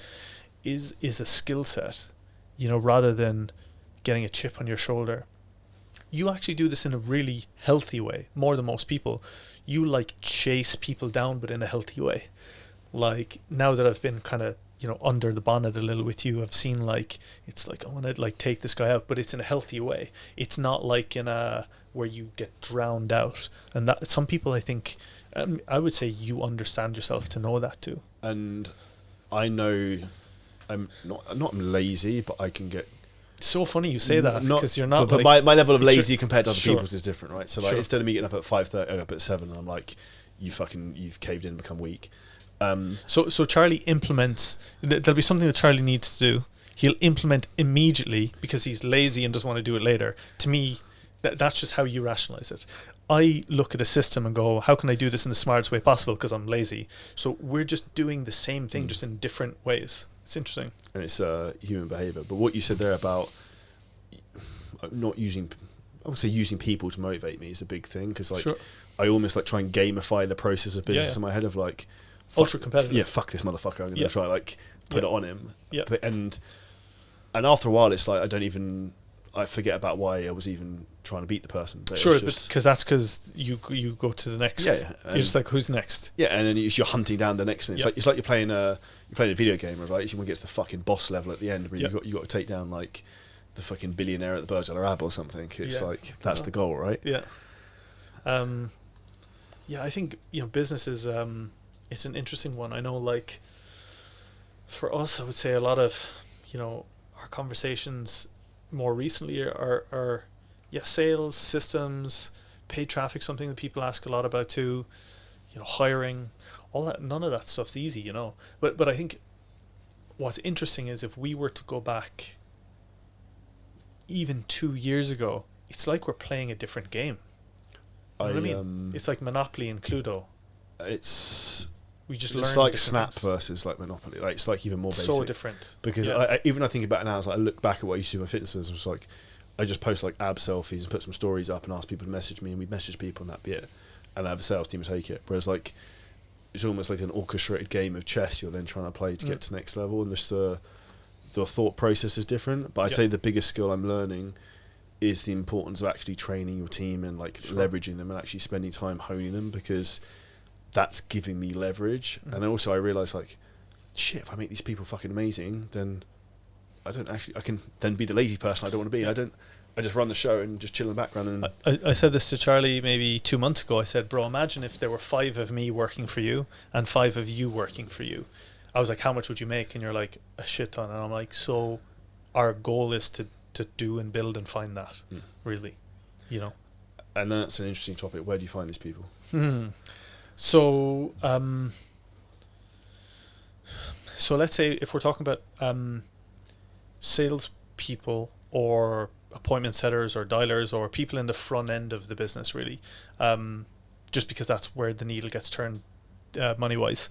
a skill set, rather than getting a chip on your shoulder. You actually do this in a really healthy way, more than most people. You like chase people down, but in a healthy way. Like now that I've been kind of under the bonnet a little with you, I've seen like it's like I want to like take this guy out, but it's in a healthy way. It's not like in a where you get drowned out, and that some people, I think, I would say you understand yourself to know that too. And I know I'm not lazy, but I can get... It's so funny you say that, because you're not. But my level of lazy compared to other Sure. people's is different, right? So like instead of me getting up at 5:30, I go up at 7, and I'm like, you've caved in and become weak. So Charlie implements. There'll be something that Charlie needs to do. He'll implement immediately because he's lazy and doesn't want to do it later. To me, that's just how you rationalize it. I look at a system and go, how can I do this in the smartest way possible? Because I'm lazy. So we're just doing the same thing, just in different ways. It's interesting. And it's human behavior. But what you said there about not using, I would say using people to motivate me is a big thing, because like Sure. I almost like try and gamify the process of business in my head of like, ultra competitive. Yeah, fuck this motherfucker. I'm going to try like put it on him. Yeah. But, and after a while, it's like I forget about why I was even trying to beat the person. But Sure, just, because you go to the next. Yeah. You're just like, who's next? Yeah, and then you're hunting down the next one. It's like you're playing a video game, right? You want to get to the fucking boss level at the end, where you got to take down like the fucking billionaire at the Burj Al Arab or something. It's like that's the goal, right? Yeah. I think business is it's an interesting one. I know, like for us, I would say a lot of our conversations more recently are sales, systems, paid traffic, something that people ask a lot about too. Hiring, all that. None of that stuff's easy, But I think what's interesting is if we were to go back even 2 years ago, it's like we're playing a different game. You know what I mean? It's like Monopoly and Cluedo. It's It's like Snap versus like Monopoly. Like it's like even more basic. So different. Because I think about it now, I look back at what I used to do in my fitness business. It's like I just post like ab selfies and put some stories up and ask people to message me, and we'd message people and that'd be it. And I have a sales team to take it. Whereas like it's almost like an orchestrated game of chess you're then trying to play to get to the next level, and just the thought process is different. But I'd say the biggest skill I'm learning is the importance of actually training your team and like leveraging them and actually spending time honing them, because that's giving me leverage. And also I realise like, shit, if I make these people fucking amazing, then I can then be the lazy person I don't want to be. I just run the show and just chill in the background. And I said this to Charlie maybe 2 months ago. I said, bro, imagine if there were 5 of me working for you and 5 of you working for you. I was like, how much would you make? And you're like, a shit ton. And I'm like, so our goal is to do and build and find that, really, And that's an interesting topic. Where do you find these people? So let's say if we're talking about sales people or appointment setters or dialers or people in the front end of the business, really, just because that's where the needle gets turned money wise.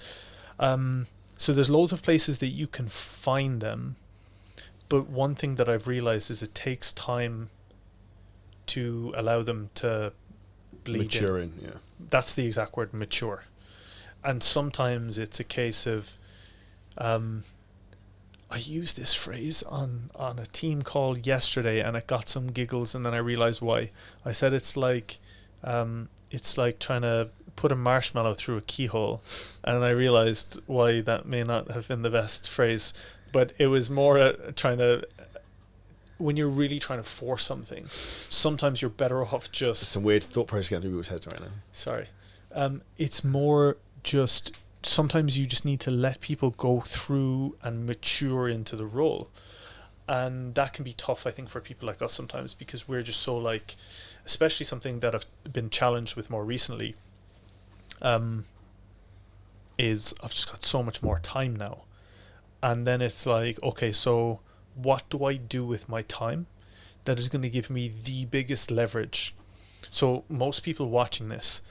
So there's loads of places that you can find them, but one thing that I've realized is it takes time to allow them to bleed Mature in. yeah. That's the exact word, mature. And sometimes it's a case of I used this phrase on a team call yesterday and it got some giggles, and then I realized why. I said it's like trying to put a marshmallow through a keyhole, and I realized why that may not have been the best phrase, but it was more trying to. When you're really trying to force something, sometimes you're better off just. Some weird thought process going through people's heads right now. Sorry, it's more just. Sometimes you just need to let people go through and mature into the role. And that can be tough, I think, for people like us sometimes, because we're just so like, especially something that I've been challenged with more recently, is I've just got so much more time now. And then it's like, okay, so what do I do with my time that is going to give me the biggest leverage? So most people watching this,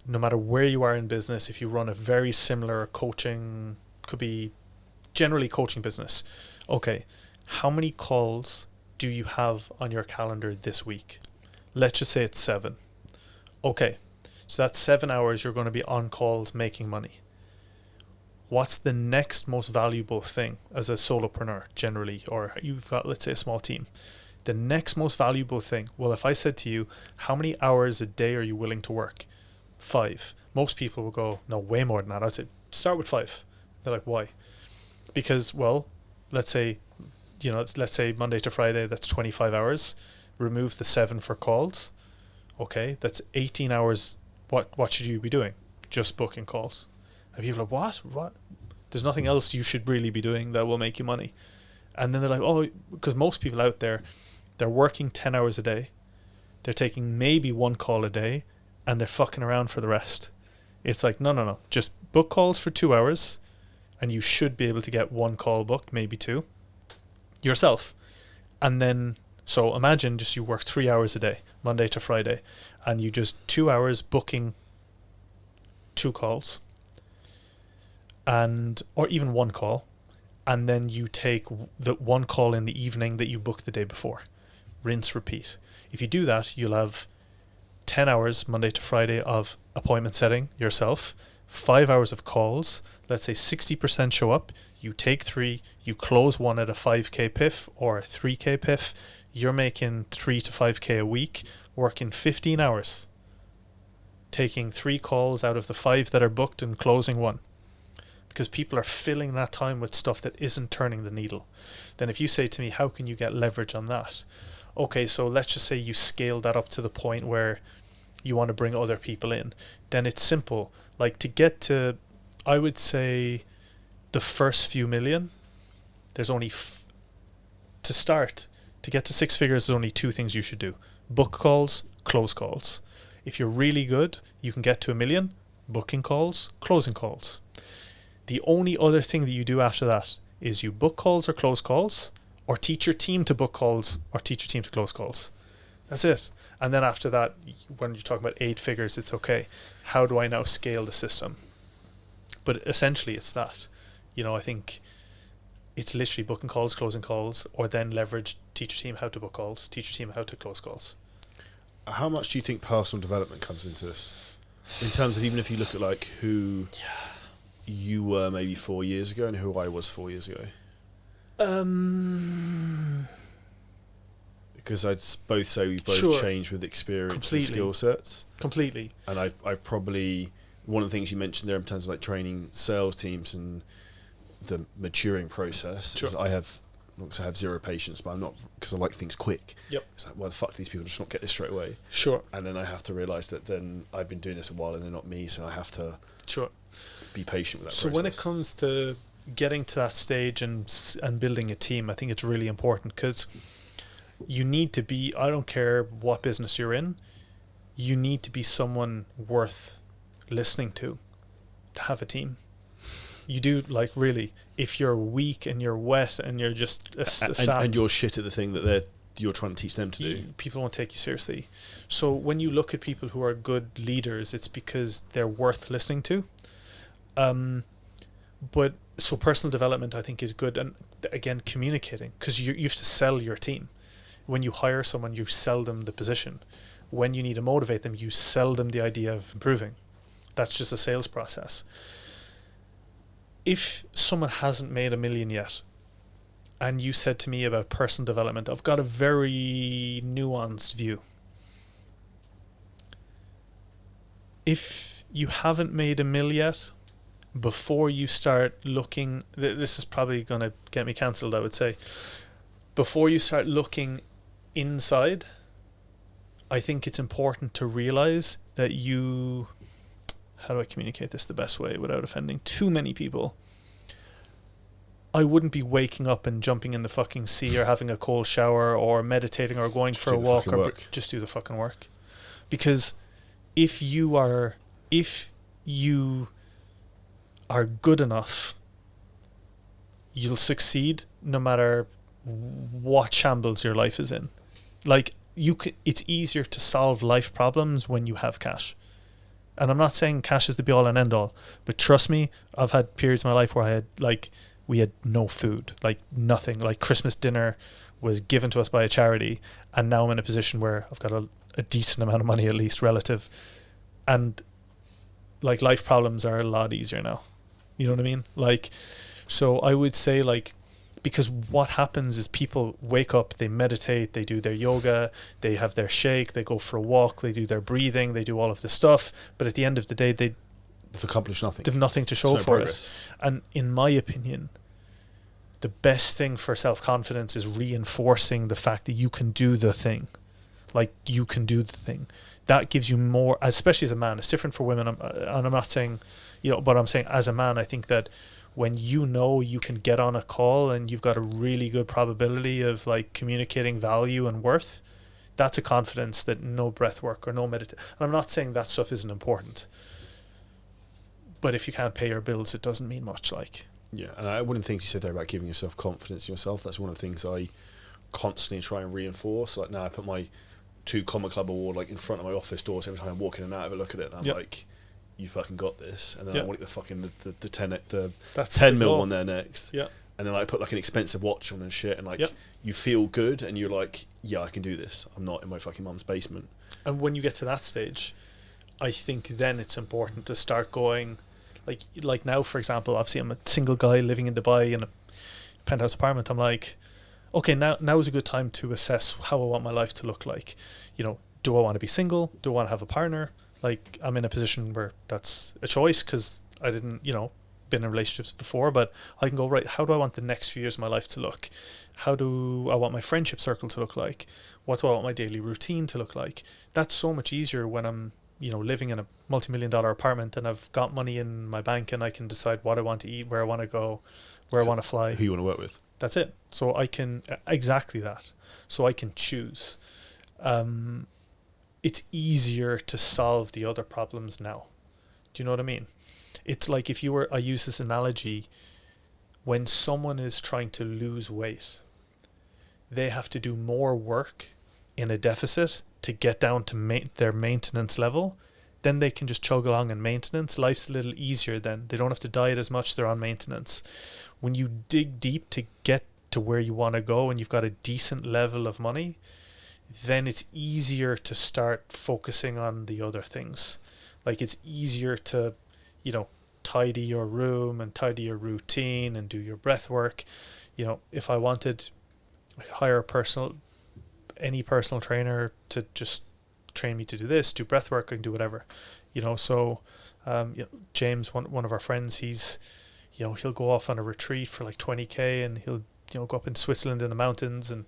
no matter where you are in business, if you run a very similar coaching, could be generally coaching business, okay, how many calls do you have on your calendar this week? Let's just say it's 7. Okay, so that's 7 hours you're going to be on calls making money. What's the next most valuable thing as a solopreneur generally, or you've got, let's say, a small team? The next most valuable thing, well, if I said to you, how many hours a day are you willing to work? 5. Most people will go, no, way more than that. I'd say, start with 5. They're like, why? Because, well, let's say Monday to Friday, that's 25 hours. Remove the 7 for calls. Okay, that's 18 hours. What should you be doing? Just booking calls. And people are like, what? There's nothing else you should really be doing that will make you money. And then they're like, oh, because most people out there, they're working 10 hours a day. They're taking maybe 1 call a day, and they're fucking around for the rest. It's like, no. Just book calls for 2 hours, and you should be able to get 1 call booked, maybe 2, yourself. And then, so imagine just you work 3 hours a day, Monday to Friday, and you just 2 hours booking 2 calls, or even 1 call, and then you take the 1 call in the evening that you booked the day before. Rinse, repeat. If you do that, you'll have 10 hours Monday to Friday of appointment setting yourself, 5 hours of calls. Let's say 60% show up, you take 3, you close 1 at a 5k piff or a 3k piff. You're making 3 to 5k a week, working 15 hours, taking 3 calls out of the 5 that are booked and closing 1. Because people are filling that time with stuff that isn't turning the needle. Then if you say to me, how can you get leverage on that? Okay, so let's just say you scale that up to the point where you want to bring other people in. Then it's simple. Like, to get to, I would say, the first few million, there's only, to start, to get to 6 figures, there's only 2 things you should do. Book calls, close calls. If you're really good, you can get to 1 million, booking calls, closing calls. The only other thing that you do after that is you book calls or close calls, or teach your team to book calls or teach your team to close calls. That's it. And then after that, when you're talking about 8 figures, it's okay. How do I now scale the system? But essentially it's that. I think it's literally booking calls, closing calls, or then leverage, teach your team how to book calls, teach your team how to close calls. How much do you think personal development comes into this? In terms of, even if you look at like who you were maybe 4 years ago and who I was 4 years ago. Because I'd both say we both changed with experience and skill sets. Completely. And I've probably, one of the things you mentioned there in terms of like training sales teams and the maturing process is I have 0 patience, but I'm not, because I like things quick. Yep. It's like, why the fuck do these people just not get this straight away? Sure. And then I have to realise that then I've been doing this a while and they're not me, so I have to be patient with that process. So when it comes to getting to that stage and building a team, I think it's really important, because you need to be, I don't care what business you're in, you need to be someone worth listening to have a team. You do, like, really. If you're weak and you're wet and you're just and you're shit at the thing that you're trying to teach them to do, people won't take you seriously. So when you look at people who are good leaders, it's because they're worth listening to. But so personal development, I think, is good. And again, communicating, because you have to sell your team. When you hire someone, you sell them the position. When you need to motivate them, you sell them the idea of improving. That's just a sales process. If someone hasn't made 1 million yet, and you said to me about personal development, I've got a very nuanced view. if you haven't made a mill yet, before you start looking, this is probably going to get me cancelled, I would say. Before you start looking inside, I think it's important to realize that how do I communicate this the best way without offending too many people? I wouldn't be waking up and jumping in the fucking sea or having a cold shower or meditating or going for a walk or just do the fucking work. Because if you are good enough, you'll succeed no matter what shambles your life is in. Like, it's easier to solve life problems when you have cash. And I'm not saying cash is the be all and end all, but trust me, I've had periods in my life where we had no food, like nothing. Like Christmas dinner was given to us by a charity, and now I'm in a position where I've got a decent amount of money, at least relative, and like life problems are a lot easier now. You know what I mean? Like, so I would say, like, because what happens is people wake up, they meditate, they do their yoga, they have their shake, they go for a walk, they do their breathing, they do all of this stuff, but at the end of the day, they've accomplished nothing. They've nothing to show for it. And in my opinion, the best thing for self-confidence is reinforcing the fact that you can do the thing. Like, you can do the thing. That gives you more, especially as a man. It's different for women. And I'm not saying, but I'm saying as a man, I think that when you know you can get on a call and you've got a really good probability of like communicating value and worth, that's a confidence that no breath work or no meditation. And I'm not saying that stuff isn't important, but if you can't pay your bills, it doesn't mean much. Like, yeah, and I wouldn't think you said there about giving yourself confidence in yourself. That's one of the things I constantly try and reinforce. Like, now I put my 2 Comic Club award like in front of my office door, so every time I walk in and out, I have a look at it, and I'm like, you fucking got this. And then I want the fucking the 10 mil one there next. Yeah. And then I put like an expensive watch on and shit, and like you feel good, and you're like, yeah, I can do this. I'm not in my fucking mum's basement. And when you get to that stage, I think then it's important to start going, like now, for example, obviously I'm a single guy living in Dubai in a penthouse apartment. I'm like, okay, now is a good time to assess how I want my life to look like. Do I want to be single? Do I want to have a partner? Like, I'm in a position where that's a choice because I didn't, been in relationships before, but I can go, right, how do I want the next few years of my life to look? How do I want my friendship circle to look like? What do I want my daily routine to look like? That's so much easier when I'm, living in a multi-million-dollar apartment and I've got money in my bank and I can decide what I want to eat, where I want to go, where I want to fly. Who you want to work with. That's it. So I can, exactly that. So I can choose. It's easier to solve the other problems now. Do you know what I mean? It's like I use this analogy, when someone is trying to lose weight, they have to do more work in a deficit to get down to their maintenance level. Then they can just chug along in maintenance. Life's a little easier then. They don't have to diet as much, they're on maintenance. When you dig deep to get to where you want to go and you've got a decent level of money, then it's easier to start focusing on the other things. Like, it's easier to, tidy your room and tidy your routine and do your breath work. If I wanted, I could hire any personal trainer to just train me to do this, do breath work, and do whatever. So James, one of our friends, he's, he'll go off on a retreat for like 20k and he'll, go up in Switzerland in the mountains and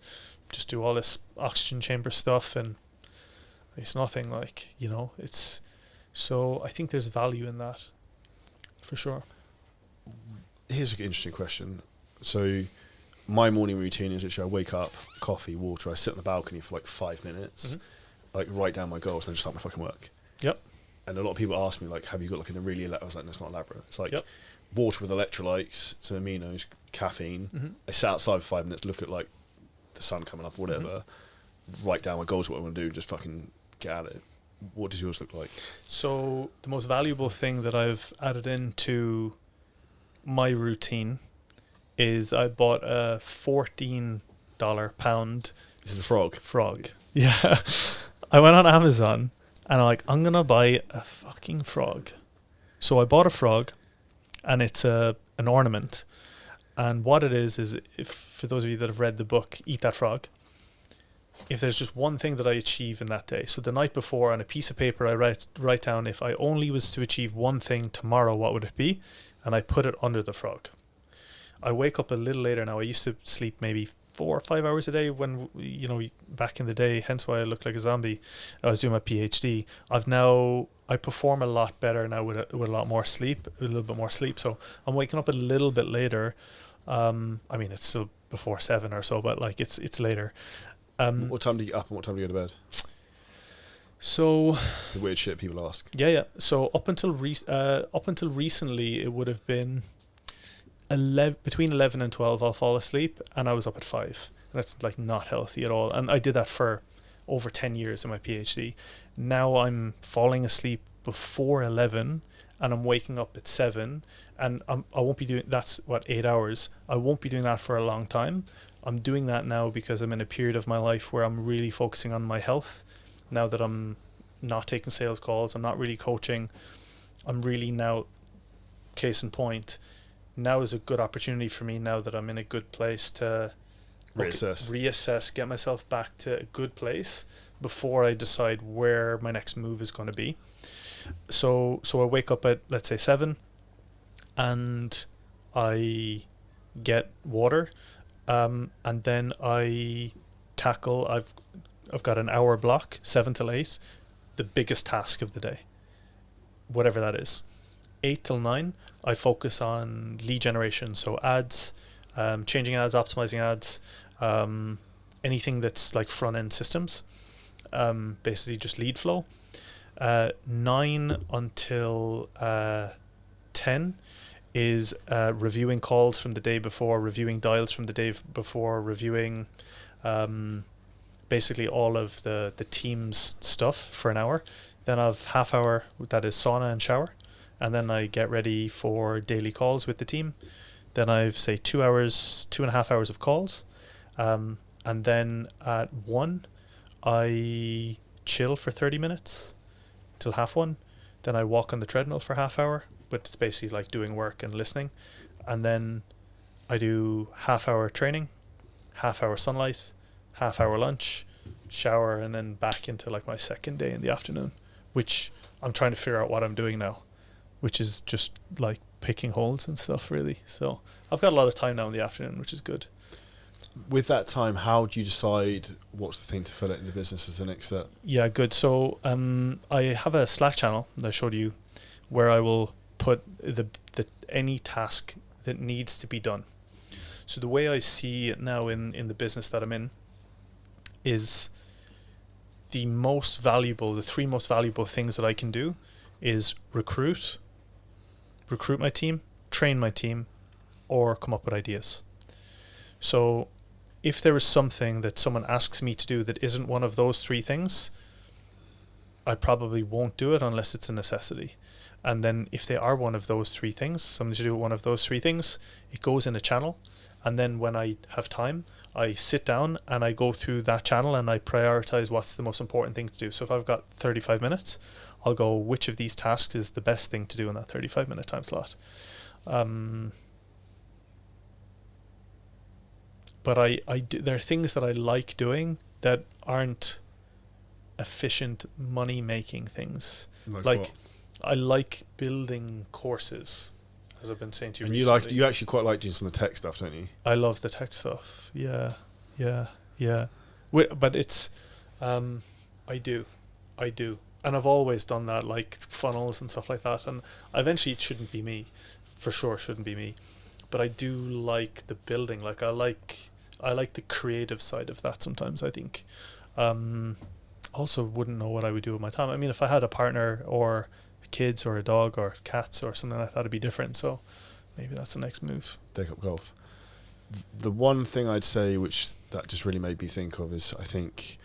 just do all this oxygen chamber stuff, and it's nothing like, it's, so I think there's value in that for sure. Here's an interesting question. So my morning routine is literally I wake up, coffee, water, I sit on the balcony for like 5 minutes, like write down my goals, and then just start my fucking work. Yep. And a lot of people ask me, like, have you got like a really I was like, no, it's not elaborate. It's like water with electrolytes, some aminos, caffeine. I sit outside for 5 minutes, look at like the sun coming up or whatever, write down my goals, what I want to do, just fucking get at it. What does yours look like? So the most valuable thing that I've added into my routine is I bought a $14 pound. This is a frog. Frog. Yeah. I went on Amazon and I'm like, I'm going to buy a fucking frog. So I bought a frog, and it's an ornament. And what it is if for those of you that have read the book, Eat That Frog, if there's just one thing that I achieve in that day. So the night before, on a piece of paper, I write down, if I only was to achieve one thing tomorrow, what would it be? And I put it under the frog. I wake up a little later now. I used to sleep maybe 4 or 5 hours a day when, back in the day, hence why I look like a zombie. I was doing my PhD. I perform a lot better now with a lot more sleep, a little bit more sleep. So I'm waking up a little bit later. It's still before 7 or so, but like it's later. What time do you get up and what time do you go to bed? So it's the weird shit people ask. Yeah. So up until recently, it would have been between 11 and 12. I'll fall asleep, and I was up at 5. And that's like not healthy at all. And I did that for over 10 years in my PhD. Now I'm falling asleep before 11, and I'm waking up at 7, and I won't be doing, that's 8 hours. I won't be doing that for a long time. I'm doing that now because I'm in a period of my life where I'm really focusing on my health. Now that I'm not taking sales calls, I'm not really coaching. I'm really now, case in point, now is a good opportunity for me, now that I'm in a good place, to reassess, get myself back to a good place before I decide where my next move is going to be. So I wake up at, let's say, 7, and I get water, and then I tackle, I've got an hour block, 7 till 8, the biggest task of the day, whatever that is. 8 till 9, I focus on lead generation, so ads, changing ads, optimizing ads, anything that's like front end systems, basically just lead flow. 9 until 10 is reviewing calls from the day before, reviewing dials from the day before, reviewing basically all of the team's stuff for an hour. Then I've half hour, that is sauna and shower, and then I get ready for daily calls with the team. Then I've, say, 2.5 hours of calls, and then at 1 I chill for 30 minutes till 1:30. Then I walk on the treadmill for half hour, but it's basically like doing work and listening. And then I do half hour training, half hour sunlight, half hour lunch, shower, and then back into like my second day in the afternoon, which I'm trying to figure out what I'm doing now, which is just like picking holes and stuff, really. So I've got a lot of time now in the afternoon, which is good. With that time, how do you decide what's the thing to fill it in the business as the next step? Yeah, good. So I have a Slack channel that I showed you where I will put the any task that needs to be done. So the way I see it now in the business that I'm in is the three most valuable things that I can do is recruit my team, train my team, or come up with ideas. So if there is something that someone asks me to do that isn't one of those three things, I probably won't do it unless it's a necessity. And then if they are one of those three things, something to do with one of those three things, it goes in a channel. And then when I have time, I sit down and I go through that channel and I prioritize what's the most important thing to do. So if I've got 35 minutes, I'll go, which of these tasks is the best thing to do in that 35-minute time slot? But there are things that I like doing that aren't efficient money-making things. Like what? I like building courses, as I've been saying to you And recently. you actually quite like doing some of the tech stuff, don't you? I love the tech stuff. Yeah. But it's, I do. And I've always done that, like funnels and stuff like that. And eventually it shouldn't be me. For sure shouldn't be me. But I do like the building. Like I like the creative side of that sometimes, I think. Also wouldn't know what I would do with my time. I mean, if I had a partner or kids or a dog or cats or something like that, it'd be different. So maybe that's the next move. Take up golf. The one thing I'd say which that just really made me think of is, I think,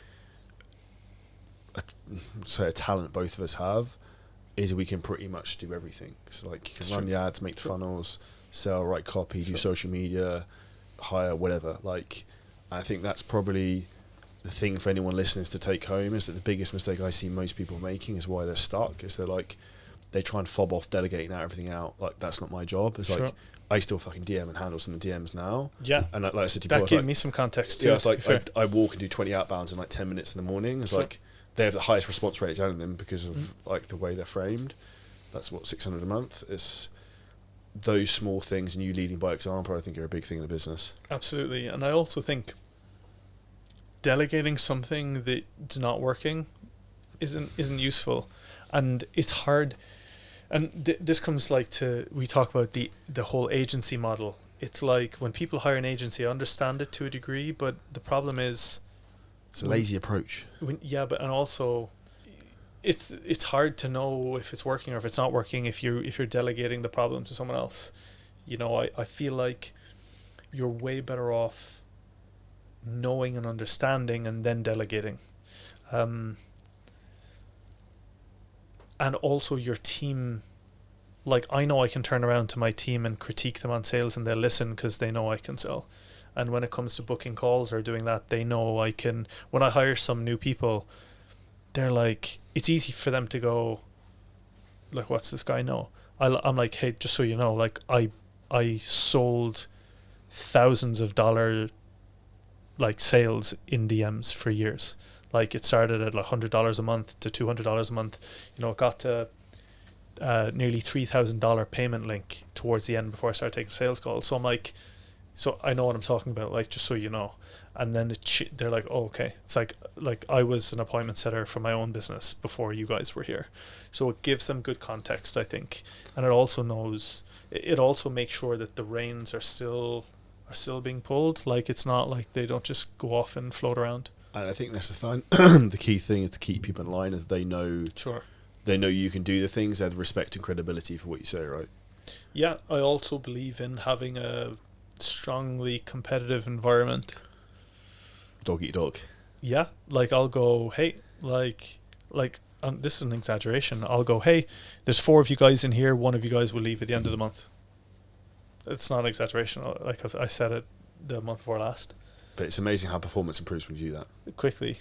a talent both of us have is we can pretty much do everything. So like you can run the ads, make the funnels, sell, write copy, do social media, hire, whatever. Like, I think that's probably the thing for anyone listening to take home, is that the biggest mistake I see most people making is why they're stuck, is they're they try and fob off delegating everything out. Like, that's not my job. It's like, I still fucking DM and handle some of the DMs now. Yeah. And like I said to you before, That gave me some context too. Yeah, it's like I walk and do 20 outbounds in like 10 minutes in the morning. It's like they have the highest response rates out of them because of like the way they're framed. That's what, 600 a month. It's those small things, and you leading by example, I think, are a big thing in the business. Absolutely. And I also think delegating something that's not working isn't useful, and it's hard. And this comes like to, we talk about the whole agency model. It's like when people hire an agency, I understand it to a degree, but the problem is it's a lazy approach. But and also it's hard to know if it's working or if it's not working if you're delegating the problem to someone else. You know, I feel like you're way better off knowing and understanding and then delegating. And also your team, like, I know I can turn around to my team and critique them on sales and they'll listen because they know I can sell. And when it comes to booking calls or doing that, they know I can. When I hire some new people, they're like, it's easy for them to go, like, what's this guy know? I'm like, hey, just so you know, like, I sold thousands of dollar like sales in DMs for years. Like, it started at like $100 a month to $200 a month. You know, it got to nearly $3,000 payment link towards the end before I started taking sales calls. So I'm like, so I know what I'm talking about, like, just so you know. And then they're like, oh, okay. It's like I was an appointment setter for my own business before you guys were here. So it gives them good context, I think. And it also makes sure that the reins are still being pulled. Like, it's not like they don't just go off and float around. And I think that's the key thing is to keep people in line, as they know. Sure. They know you can do the things. They have the respect and credibility for what you say, right? Yeah, I also believe in having a strongly competitive environment. Dog eat dog. Yeah, like, I'll go, hey, like this is an exaggeration. I'll go, hey, there's 4 of you guys in here. 1 of you guys will leave at the end of the month. It's not an exaggeration. Like, I said it the month before last. But it's amazing how performance improves when you do that. Quickly.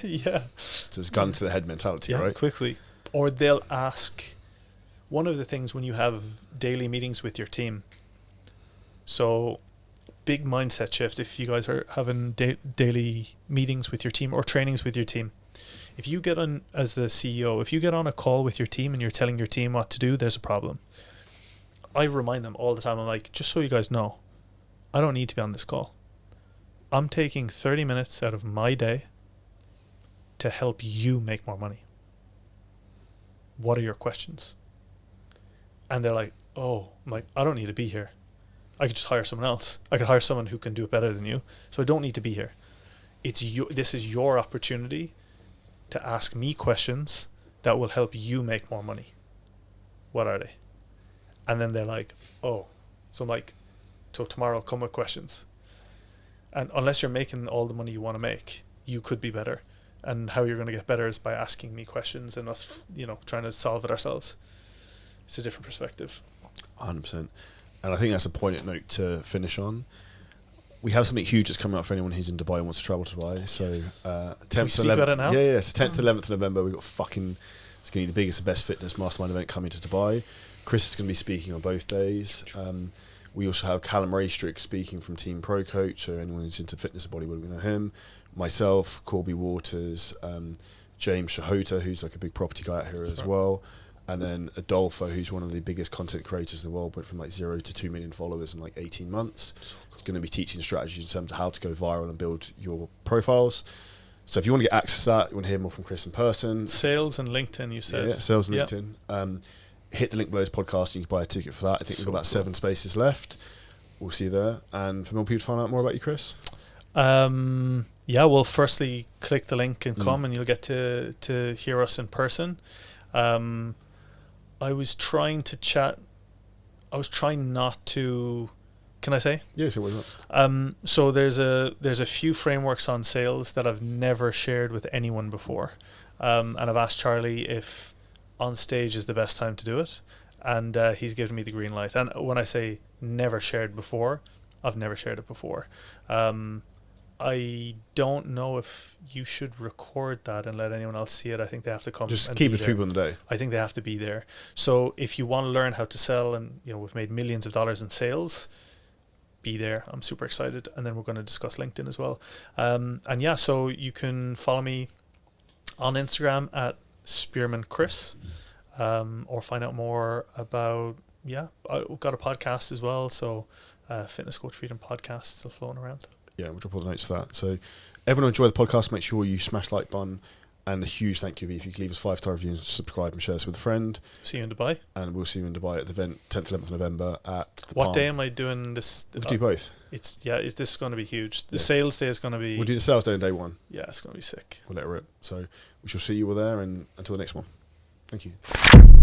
Yeah. So it's gun to the head mentality, right? Quickly. Or they'll ask, one of the things when you have daily meetings with your team, so big mindset shift if you guys are having daily meetings with your team or trainings with your team. If you get on, as the CEO, if you get on a call with your team and you're telling your team what to do, there's a problem. I remind them all the time. I'm like, just so you guys know, I don't need to be on this call. I'm taking 30 minutes out of my day to help you make more money. What are your questions? And they're like, oh, I'm like, I don't need to be here. I could just hire someone else. I could hire someone who can do it better than you. So I don't need to be here. This is your opportunity to ask me questions that will help you make more money. What are they? And then they're like, oh. So I'm like, so tomorrow come with questions. And unless you're making all the money you want to make, you could be better. And how you're going to get better is by asking me questions and us, trying to solve it ourselves. It's a different perspective. 100%. And I think that's a poignant note to finish on. We have something huge that's coming up for anyone who's in Dubai and wants to travel to Dubai. So, 10th Can we speak about it now? Yeah. So 10th to 11th of November, we've got it's going to be the biggest and best fitness mastermind event coming to Dubai. Chris is going to be speaking on both days. We also have Callum Raystrick speaking from Team Pro Coach, so anyone who's into fitness and bodybuilding, we know him. Myself, Corby Waters, James Shahota, who's like a big property guy out here as well. And then Adolfo, who's one of the biggest content creators in the world, went from like 0 to 2 million followers in like 18 months. So cool. He's going to be teaching strategies in terms of how to go viral and build your profiles. So if you want to get access to that, you want to hear more from Chris in person. Sales and LinkedIn, you said. Yeah, sales and LinkedIn. Hit the link below this podcast and you can buy a ticket for that. I think we've got about 7 spaces left. We'll see you there. And for more people to find out more about you, Chris? Well, firstly, click the link and come and you'll get to hear us in person. I was trying to chat. I was trying not to. Can I say? Yeah, so what's that? So there's a few frameworks on sales that I've never shared with anyone before, and I've asked Charlie if on stage is the best time to do it, and he's given me the green light. And when I say never shared before, I've never shared it before. I don't know if you should record that and let anyone else see it. I think they have to come. Just and keep be it for there. people in the day. I think they have to be there. So if you want to learn how to sell, and we've made millions of dollars in sales, be there. I'm super excited. And then we're going to discuss LinkedIn as well. And yeah, so you can follow me on Instagram at Spearman Chris, or find out more about, I've got a podcast as well. So Fitness Coach Freedom podcast still floating around. Yeah, we'll drop all the notes for that. So everyone enjoy the podcast. Make sure you smash the like button. And a huge thank you if you could leave us 5-star review and subscribe and share this with a friend. See you in Dubai. And we'll see you in Dubai at the event 10th, 11th of November at the What Palm. day am I doing this? We'll do both. This is going to be huge. The sales day is going to be... We'll do the sales day on day one. Yeah, it's going to be sick. We'll let her rip. So we shall see you all there, and until the next one. Thank you.